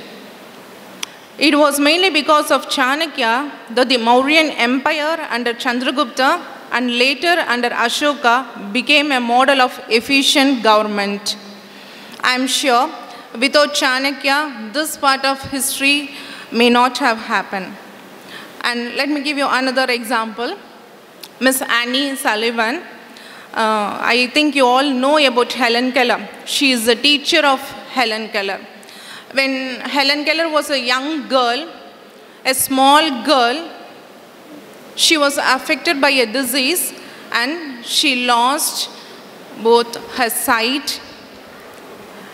It was mainly because of Chanakya that the Mauryan Empire under Chandragupta and later under Ashoka became a model of efficient government. I am sure without Chanakya, this part of history may not have happened. And let me give you another example. Miss Annie Sullivan, I think you all know about Helen Keller. She is the teacher of Helen Keller. When Helen Keller was a young girl, a small girl, she was affected by a disease and she lost both her sight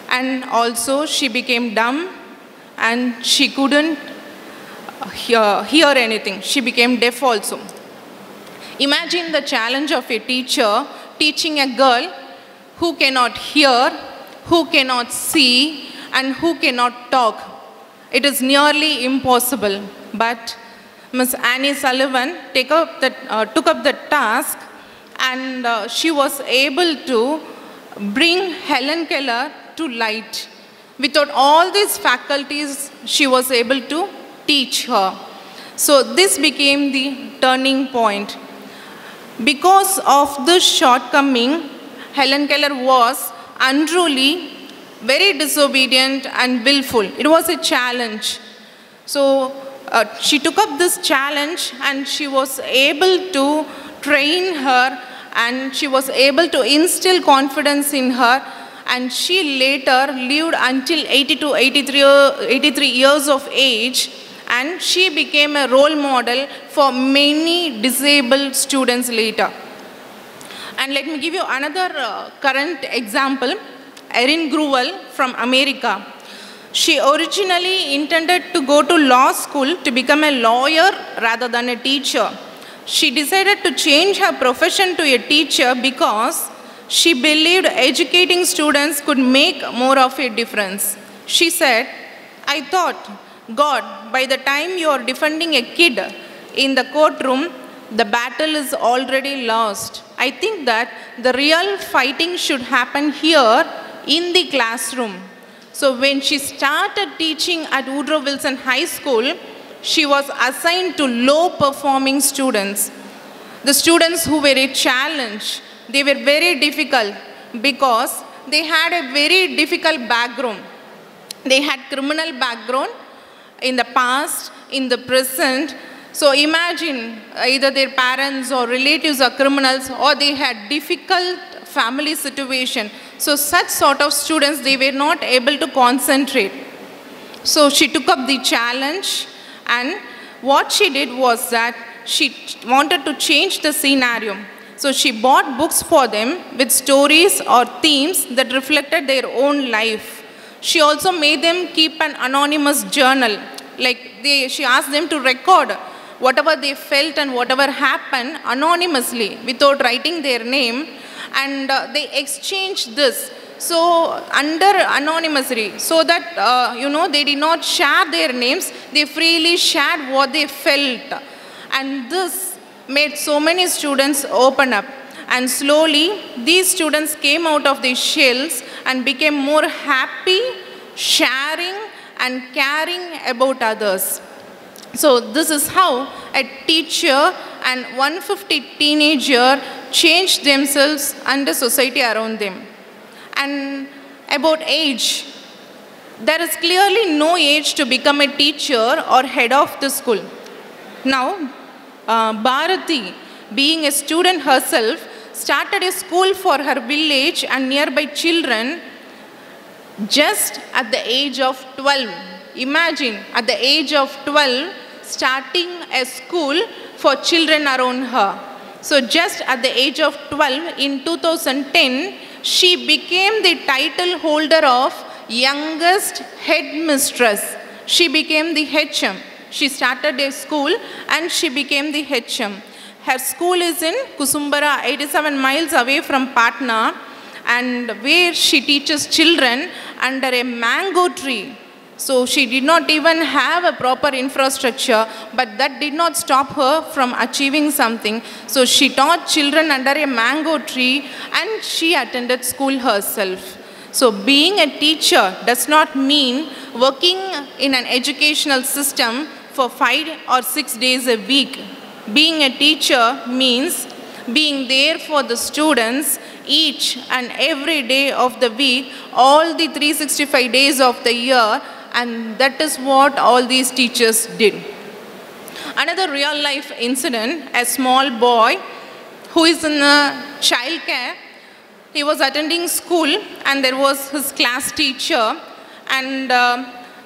and also she became dumb and she couldn't hear anything. She became deaf also. Imagine the challenge of a teacher teaching a girl who cannot hear, who cannot see, and who cannot talk. It is nearly impossible. But Miss Annie Sullivan took up the task, and she was able to bring Helen Keller to light. Without all these faculties, she was able to teach her. So this became the turning point. Because of this shortcoming, Helen Keller was unruly, very disobedient and willful. It was a challenge. So she took up this challenge and she was able to train her and she was able to instill confidence in her, and she later lived until 83 years of age, and she became a role model for many disabled students later. And let me give you another current example. Erin Gruwell from America. She originally intended to go to law school to become a lawyer rather than a teacher. She decided to change her profession to a teacher because she believed educating students could make more of a difference. She said, "I thought, God, by the time you are defending a kid in the courtroom, the battle is already lost. I think that the real fighting should happen here in the classroom." So when she started teaching at Woodrow Wilson High School, she was assigned to low-performing students. The students who were a challenge, they were very difficult because they had a very difficult background. They had criminal background in the past, in the present. So imagine either their parents or relatives are criminals or they had difficult family situation. So such sort of students, they were not able to concentrate. So she took up the challenge, and what she did was that she wanted to change the scenario. So she bought books for them with stories or themes that reflected their own life. She also made them keep an anonymous journal. She asked them to record whatever they felt and whatever happened anonymously without writing their name, and they exchanged this. So under anonymity, so that they did not share their names, they freely shared what they felt, and this made so many students open up. And slowly these students came out of their shells and became more happy, sharing and caring about others. So this is how a teacher and 150 teenager changed themselves and the society around them. And about age, there is clearly no age to become a teacher or head of the school. Now, Bharati, being a student herself, started a school for her village and nearby children just at the age of 12. Imagine, at the age of 12, starting a school for children around her. So just at the age of 12, in 2010, she became the title holder of youngest headmistress. She became the HM. She started a school and she became the HM. Her school is in Kusumbara, 87 miles away from Patna, and where she teaches children under a mango tree. So she did not even have a proper infrastructure, but that did not stop her from achieving something. So she taught children under a mango tree and she attended school herself. So being a teacher does not mean working in an educational system for 5 or 6 days a week. Being a teacher means being there for the students each and every day of the week, all the 365 days of the year, And that is what all these teachers did. Another real life incident, a small boy who is in child care, he was attending school and there was his class teacher, and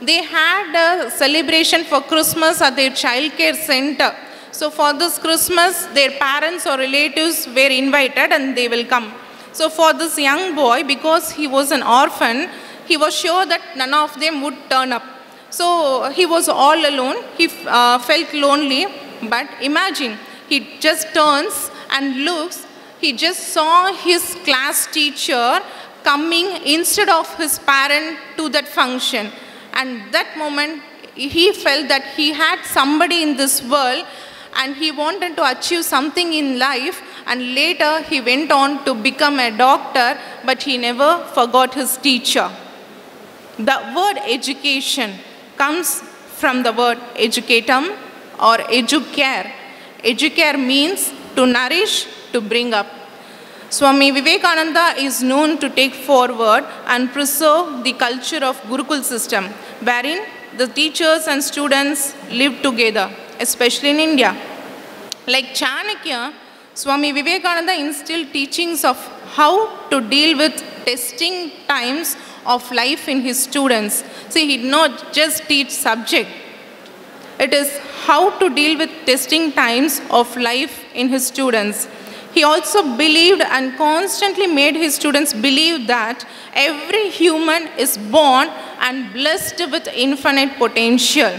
they had a celebration for Christmas at their child care center. So for this Christmas, their parents or relatives were invited and they will come. So for this young boy, because he was an orphan, he was sure that none of them would turn up. So he was all alone. He felt lonely. But imagine, he just turns and looks. He just saw his class teacher coming instead of his parent to that function. And that moment, he felt that he had somebody in this world and he wanted to achieve something in life. And later, he went on to become a doctor, but he never forgot his teacher. The word education comes from the word educatum or educare. Educare means to nourish, to bring up. Swami Vivekananda is known to take forward and preserve the culture of Gurukul system, wherein the teachers and students live together, especially in India. Like Chanakya, Swami Vivekananda instilled teachings of how to deal with testing times of life in his students. See, he did not just teach subject. It is how to deal with testing times of life in his students. He also believed and constantly made his students believe that every human is born and blessed with infinite potential.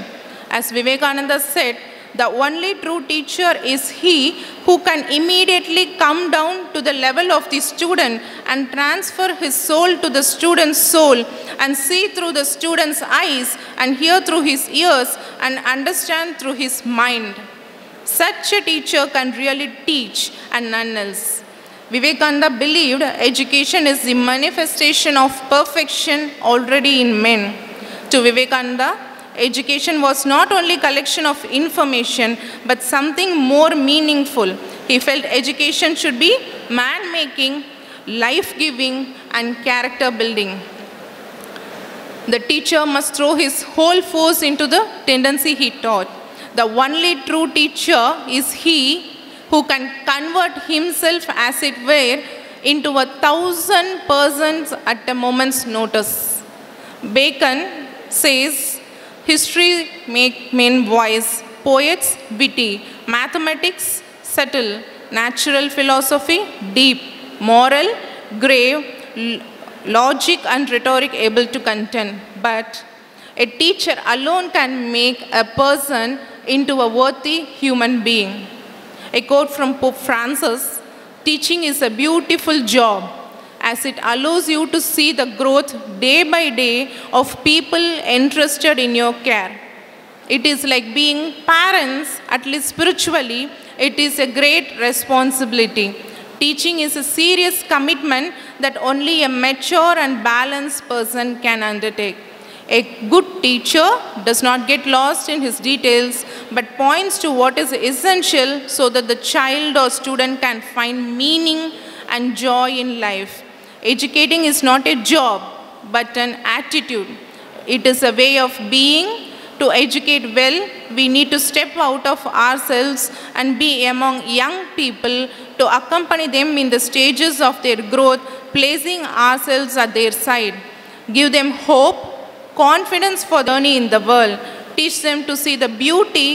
As Vivekananda said, the only true teacher is he who can immediately come down to the level of the student and transfer his soul to the student's soul and see through the student's eyes and hear through his ears and understand through his mind. Such a teacher can really teach and none else. Vivekananda believed education is the manifestation of perfection already in men. To Vivekananda, education was not only collection of information, but something more meaningful. He felt education should be man-making, life-giving, and character-building. The teacher must throw his whole force into the tendency he taught. The only true teacher is he who can convert himself, as it were, into 1,000 persons at a moment's notice. Bacon says, history makes men wise, poets witty, mathematics subtle, natural philosophy deep, moral grave, logic and rhetoric able to contend. But a teacher alone can make a person into a worthy human being. A quote from Pope Francis, teaching is a beautiful job as it allows you to see the growth day by day of people entrusted in your care. It is like being parents, at least spiritually, it is a great responsibility. Teaching is a serious commitment that only a mature and balanced person can undertake. A good teacher does not get lost in his details, but points to what is essential so that the child or student can find meaning and joy in life. Educating is not a job, but an attitude. It is a way of being. To educate well, we need to step out of ourselves and be among young people to accompany them in the stages of their growth, placing ourselves at their side. Give them hope, confidence for the journey in the world. Teach them to see the beauty.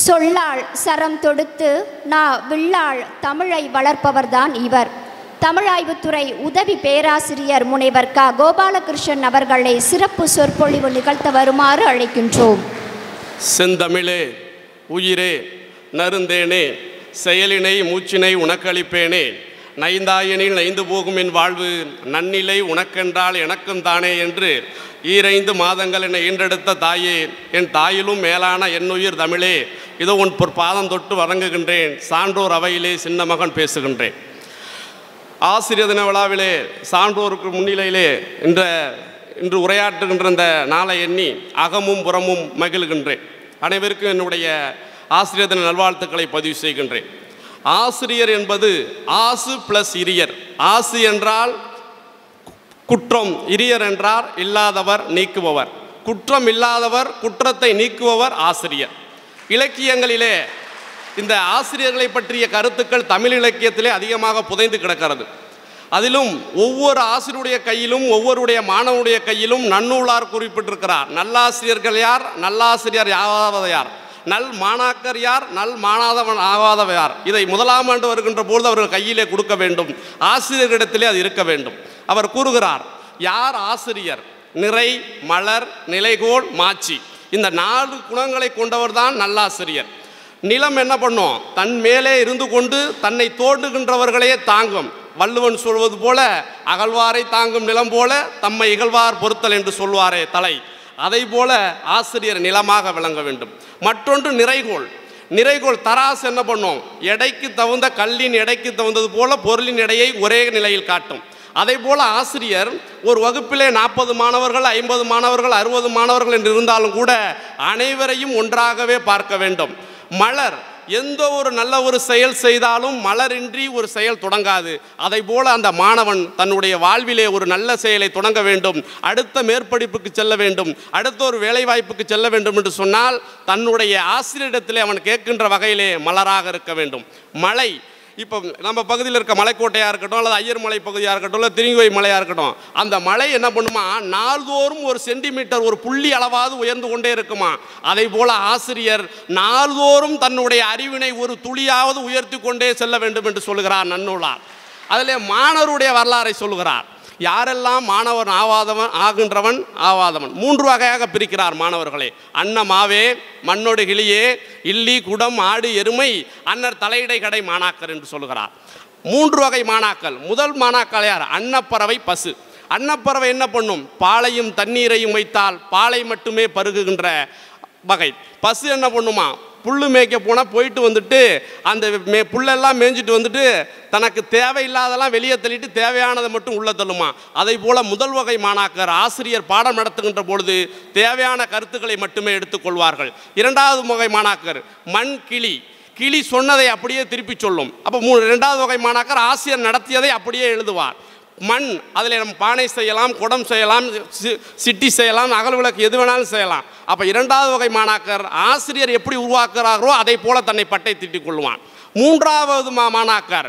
சொல்லாள் சரம் தொடுத்து வில்லாள் தமிழை வளர்ப்பவர்தான் இவர். தமிழாய்வுத்துறை உதவி பேராசிரியர் முனைவர் க. கோபாலகிருஷ்ணன் அவர்களை சிறப்பு சொற்பொழிவு நிகழ்த்த வருமாறு அழைக்கின்றோம். செந்தமிழே, உயிரே, நருந்தேனே, செயலினை மூச்சினை உனக்களிப்பேனே, நைந்தாயனில் நைந்து போகும் என் வாழ்வு நன்னிலை உனக்கென்றால் எனக்கும் தானே என்று 2 மாதங்கள் என்னை ஈன்றெடுத்த தாயே, என் தாயிலும் மேலான என்னுயிர் தமிழே, இதோ உன் பாதம் தொட்டு வணங்குகின்றேன். சான்றோர் அவையிலே சின்ன மகன் பேசுகின்றேன். ஆசிரியர் தின விழாவிலே சான்றோருக்கு முன்னிலையிலே இன்று உரையாற்றுகின்ற இந்த நாளை எண்ணி அகமும் புறமும் மகிழ்கின்றேன். அனைவருக்கும் என்னுடைய ஆசிரியர் தின நல்வாழ்த்துக்களை பதிவு செய்கின்றேன். ஆசிரியர் என்பது ஆசு ப்ளஸ் இரியர். ஆசு என்றால் குற்றம், இரியர் என்றால் இல்லாதவர், நீக்குபவர். குற்றம் இல்லாதவர், குற்றத்தை நீக்குபவர் ஆசிரியர். இலக்கியங்களிலே இந்த ஆசிரியர்களை பற்றிய கருத்துக்கள் தமிழ் இலக்கியத்திலே அதிகமாக புதைந்து கிடக்கிறது. அதிலும் ஒவ்வொரு ஆசிரியருடைய கையிலும் ஒவ்வொருடைய மாணவனுடைய கையிலும் நன்னூலார் குறிப்பிட்டிருக்கிறார். நல்லாசிரியர்கள் யார், நல்லாசிரியர் ஆகாதவர் யார், நல் மாணாக்கர் யார், நல் மாணாதவன் ஆகாதவர் யார். இதை முதலாம் ஆண்டு வருகின்ற பொழுது அவர்கள் கையிலே கொடுக்க வேண்டும். ஆசிரியர்களிடத்திலே அது இருக்க வேண்டும். அவர் கூறுகிறார், யார் ஆசிரியர்? நிறை, மலர், நிலைகோள், மாட்சி. இந்த 4 குணங்களை கொண்டவர் தான் நல்லாசிரியர். நிலம் என்ன பண்ணும்? தன் மேலே இருந்து கொண்டு தன்னை தோண்டுகின்றவர்களே தாங்கும். வள்ளுவன் சொல்வது போல அகழ்வாரை தாங்கும் நிலம் போல தம்மை இகழ்வார் பொறுத்தல் என்று சொல்வாரே தலை. அதை போல ஆசிரியர் நிலமாக விளங்க வேண்டும். மற்றொன்று நிறைகோள். நிறைகோள் தராசு என்ன பண்ணும்? எடைக்கு தகுந்த கல்லின் எடைக்கு தகுந்தது போல பொருளின் எடையை ஒரே நிலையில் காட்டும். அதே போல ஆசிரியர் ஒரு வகுப்பிலே 40 மாணவர்கள், 50 மாணவர்கள், 60 மாணவர்கள் என்று இருந்தாலும் கூட அனைவரையும் ஒன்றாகவே பார்க்க வேண்டும். மலர், எந்த ஒரு நல்ல ஒரு செயல் செய்தாலும் மலரின்றி ஒரு செயல் தொடங்காது. அதை போல அந்த மாணவன் தன்னுடைய வாழ்விலே ஒரு நல்ல செயலை தொடங்க வேண்டும், அடுத்த மேற்படிப்புக்கு செல்ல வேண்டும், அடுத்த ஒரு வேலைவாய்ப்புக்கு செல்ல வேண்டும் என்று சொன்னால் தன்னுடைய ஆசிரியரிடத்திலே அவன் கேட்கின்ற வகையிலே மலராக இருக்க வேண்டும். மலை, இப்போ நம்ம பகுதியில் இருக்க மலைக்கோட்டையாக இருக்கட்டும், அல்லது ஐயர் மலை பகுதியாக இருக்கட்டும், இல்லை திருங்குவை மலையாக இருக்கட்டும், அந்த மலை என்ன பண்ணுமா? நாள்தோறும் 1 சென்டிமீட்டர், ஒரு புள்ளி அளவாவது உயர்ந்து கொண்டே இருக்குமா? அதை போல ஆசிரியர் நாள்தோறும் தன்னுடைய அறிவினை ஒரு துளியாவது உயர்த்தி கொண்டே செல்ல வேண்டும் என்று சொல்கிறார் நன்னூலார். அதிலே மாணவருடைய வரலாறை சொல்கிறார். யாரெல்லாம் மாணவன் ஆகின்றவன் ஆவாதவன் 3 வகையாக பிரிக்கிறார் மாணவர்களே. அன்னமாவே, மண்ணோடு கிளியே, இல்லி, குடம், ஆடு, எருமை, அன்னர் தலையிடை கடை மாணாக்கர் என்று சொல்கிறார். 3 வகை மாணாக்கள். முதல் மாணாக்கள் யார்? அன்னப்பறவை, பசு. அன்னப்பறவை என்ன பண்ணும்? பாலையும் தண்ணீரையும் வைத்தால் பாலை மட்டுமே பருகுகின்ற வகை. பசு என்ன பண்ணுமா? புல் மேய்க்க போனால் போயிட்டு வந்துட்டு அந்த புல்லெல்லாம் மேய்ஞ்சிட்டு வந்துட்டு தனக்கு தேவையில்லாதெல்லாம் வெளியே தள்ளிட்டு தேவையானதை மட்டும் உள்ள தள்ளுமா. அதை போல் முதல் வகை மாணாக்கர் ஆசிரியர் பாடம் நடத்துகின்ற பொழுது தேவையான கருத்துக்களை மட்டுமே எடுத்துக்கொள்வார்கள். 2வது வகை மாணாக்கர் மண், கிளி. கிளி சொன்னதை அப்படியே திருப்பி சொல்லும். அப்போ 2வது வகை மாணாக்கர் ஆசிரியர் நடத்தியதை அப்படியே எழுதுவார். மண், அதில் நம்ம பானை செய்யலாம், குடம் செய்யலாம், சிட்டி செய்யலாம், அகல் விளக்கு எது வேணாலும் செய்யலாம். அப்போ 2வது வகை மாணாக்கர் ஆசிரியர் எப்படி உருவாக்குறாரோ அதை போல தன்னை பட்டை திட்டிக் கொள்வான். 3வது மாணாக்கர்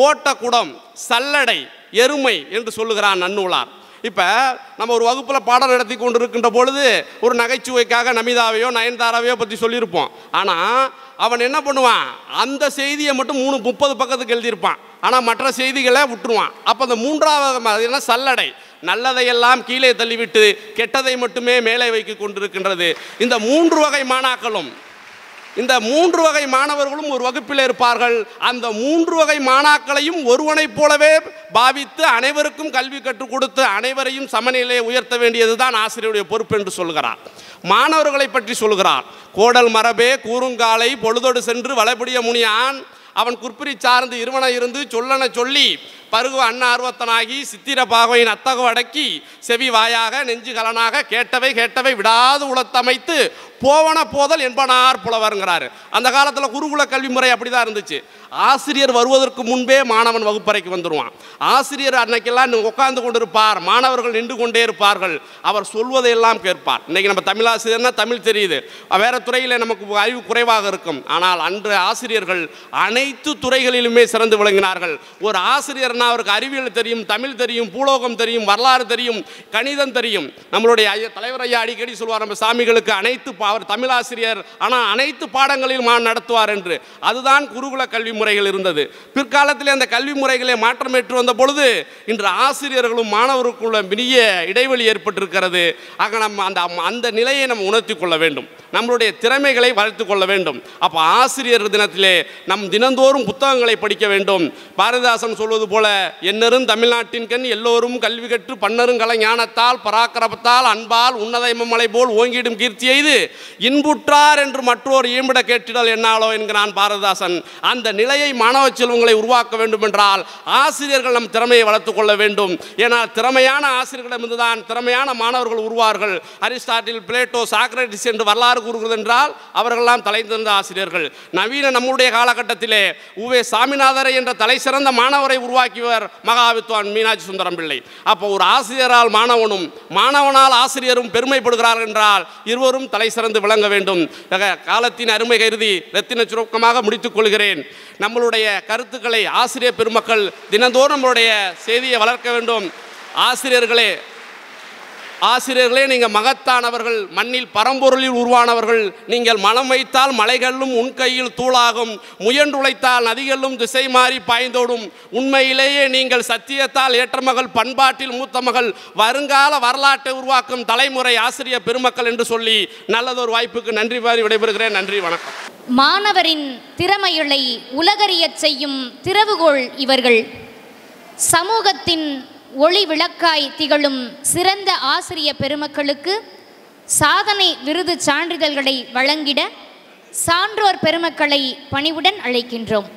ஓட்ட குடம், சல்லடை, எருமை என்று சொல்லுகிறான் நன்னூலார். இப்போ நம்ம ஒரு வகுப்பில் பாடம் நடத்தி கொண்டு இருக்கின்ற பொழுது ஒரு நகைச்சுவைக்காக நமிதாவையோ நயன்தாராவையோ பற்றி சொல்லியிருப்போம். ஆனால் அவன் என்ன பண்ணுவான்? அந்த செய்தியை மட்டும் 30 பக்கத்துக்கு எழுதியிருப்பான். ஆனால் மற்ற செய்திகளை விட்டுருவான். அப்போ அந்த 3வது என்ன? சல்லடை. நல்லதையெல்லாம் கீழே தள்ளிவிட்டு கெட்டதை மட்டுமே மேலே வைக்க கொண்டிருக்கின்றது. இந்த 3 வகை மாணாக்களும், இந்த 3 வகை மாணவர்களும் ஒரு வகுப்பில் இருப்பார்கள். அந்த 3 வகை மாணாக்களையும் ஒருவனைப் போலவே பாவித்து அனைவருக்கும் கல்வி கற்றுக் கொடுத்து அனைவரையும் சமநிலையை உயர்த்த வேண்டியது தான் ஆசிரியருடைய பொறுப்பு என்று சொல்கிறார். மாணவர்களை பற்றி சொல்கிறார். கோடல் மரபே கூறுங்காலை பொழுதோடு சென்று வளபடிய முனியான் அவன் குற்பிரி சார்ந்து இருவன இருந்து சொல்லன சொல்லி பருகு அன்ன ஆர்வத்தனாகி சித்திர பாகையின் அத்தகு அடக்கி செவி வாயாக நெஞ்சு கலனாக கேட்டவை கேட்டவை விடாது உளத்தமைத்து போவன போதல் என்பனார் புலவருங்கிறாரு. அந்த காலத்தில் குருகுல கல்வி முறை அப்படி தான் இருந்துச்சு. ஆசிரியர் வருவதற்கு முன்பே மாணவன் வகுப்பறைக்கு வந்துடுவான். ஆசிரியர் அன்னைக்கெல்லாம் உட்கார்ந்து கொண்டு இருப்பார், மாணவர்கள் நின்று கொண்டே இருப்பார்கள், அவர் சொல்வதையெல்லாம் கேட்பார். இன்றைக்கி நம்ம தமிழ் ஆசிரியர்னா தமிழ் தெரியுது, வேறு துறையில் நமக்கு அறிவு குறைவாக இருக்கும். ஆனால் அன்று ஆசிரியர்கள் அனைத்து துறைகளிலுமே சிறந்து விளங்கினார்கள். ஒரு ஆசிரியர்னா அவருக்கு அறிவியல் தெரியும், தமிழ் தெரியும், பூலோகம் தெரியும், வரலாறு தெரியும், கணிதம் தெரியும். நம்மளுடைய தலைவர் ஐயா அடிக்கடி சொல்வார், நம்ம சாமிகளுக்கு அவர் தமிழ் ஆசிரியர், ஆனால் அனைத்து பாடங்களிலும் நடத்துவார் என்று. அதுதான் குருகுல கல்வி முறைகள் இருந்தது. பிற்காலத்தில் அந்த கல்வி முறைகளை மாற்றமேற்று வந்த பொழுது இன்று ஆசிரியர்களும் மாணவருக்குள்ள பெரிய இடைவெளி ஏற்பட்டிருக்கிறது. ஆக நம்ம அந்த நிலையை நம்ம உணர்த்தி கொள்ள வேண்டும், நம்மளுடைய திறமைகளை வளர்த்து கொள்ள வேண்டும். அப்போ ஆசிரியர் தினத்திலே நம் தினந்தோறும் புத்தகங்களை படிக்க வேண்டும். பாரதிதாசன் சொல்வது போல என்னரும் தமிழ்நாட்டின் கண் எல்லோரும் கல்வி கற்று பன்னரும் கலை ஞானத்தால் பராக்கிரமத்தால் அன்பால் உன்னதமலை போல் ஓங்கிடும் கீர்த்தி எய்து இன்புற்றார் என்று மற்றோர் ஈம்பிட கேட்டிடல் என்னாலோ என்கிறான் பாரதிதாசன். அந்த நிலை நிலையை மாணவ செல்வங்களை உருவாக்க வேண்டும் என்றால் ஆசிரியர்கள் நம் திறமையை வளர்த்து கொள்ள வேண்டும். ஏனால் திறமையான ஆசிரியர்களிடமிருந்து தான் திறமையான மாணவர்கள் உருவார்கள். அரிஸ்டாட்டில், பிளேட்டோ, சாக்ரட்டிஸ் என்று வரலாறு கூறுகிறது என்றால் அவர்களெல்லாம் தலைந்திருந்த ஆசிரியர்கள். நவீன நம்முடைய காலகட்டத்திலே உவே சாமிநாதரை என்ற தலை சிறந்த மாணவரை உருவாக்கியவர் மகாவித்வான் மீனாட்சி சுந்தரம் பிள்ளை. அப்போ ஒரு ஆசிரியரால் மாணவனும் மாணவனால் ஆசிரியரும் பெருமைப்படுகிறார்கள் என்றால் இருவரும் தலை சிறந்து விளங்க வேண்டும். காலத்தின் அருமை கருதி ரத்தின சுருக்கமாக முடித்துக் கொள்கிறேன். நம்மளுடைய கருத்துக்களை ஆசிரியர் பெருமக்கள் தினந்தோறும் நம்மளுடைய செய்தியை வளர்க்க வேண்டும். ஆசிரியர்களே நீங்கள் மகத்தானவர்கள், மண்ணில் பரம்பொருளில் உருவானவர்கள். நீங்கள் மனம் வைத்தால் மலைகளும் உன் கையில் தூளாகும், முயன்றுழைத்தால் நதிகளும் திசை மாறி பாய்ந்தோடும். உண்மையிலேயே நீங்கள் சத்தியத்தால் ஏற்ற மகள், பண்பாட்டில் மூத்த மகள், வருங்கால வரலாற்றை உருவாக்கும் தலைமுறை ஆசிரியர் பெருமக்கள் என்று சொல்லி நல்லதொரு வாய்ப்புக்கு நன்றி பாரி விடைபெறுகிறேன். நன்றி, வணக்கம். மாணவரின் திறமைகளை உலகறியச் செய்யும் திறவுகோள் இவர்கள். சமூகத்தின் ஒளி விளக்காய் திகழும் சிறந்த ஆசிரிய பெருமக்களுக்கு சாதனை விருது சான்றிதழ்களை வழங்கிட சான்றோர் பெருமக்களை பணிவுடன் அழைக்கின்றோம்.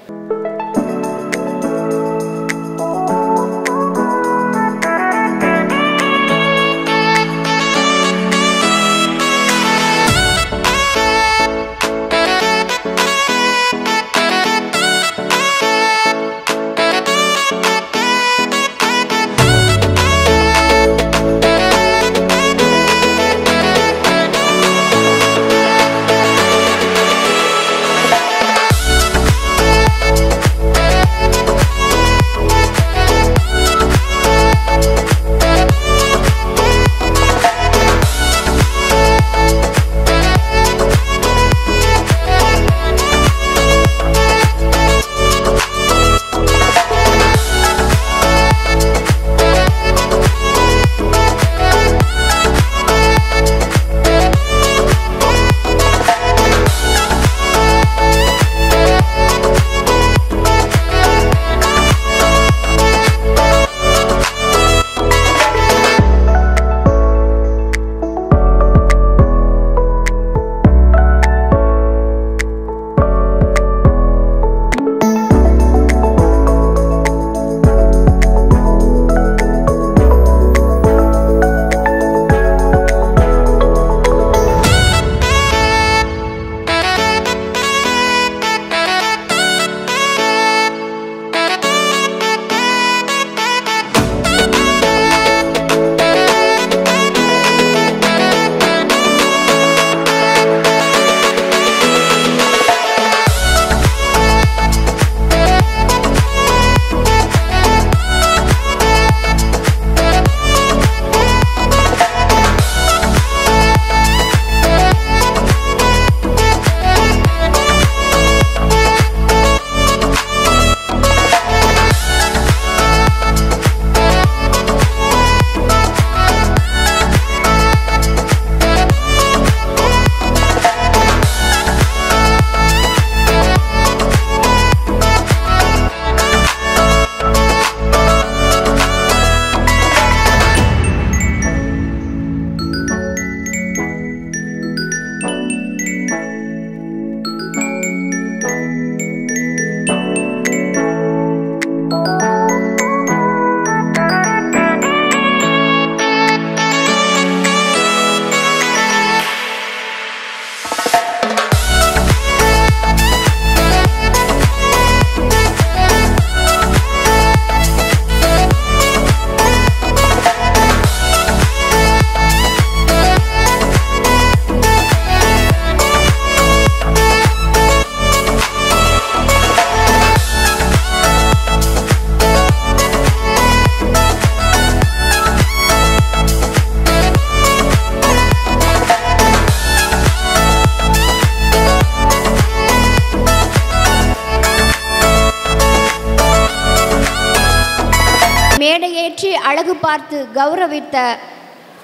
மேடையேற்றி அழகு பார்த்து கௌரவித்த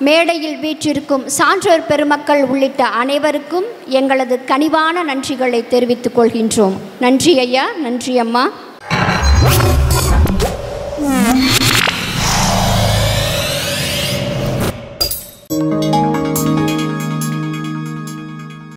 மேடையில் வீற்றிருக்கும் சான்றோர் பெருமக்கள் உள்ளிட்ட அனைவருக்கும் எங்களது கனிவான நன்றிகளை தெரிவித்துக் கொள்கின்றோம். நன்றி ஐயா, நன்றி அம்மா.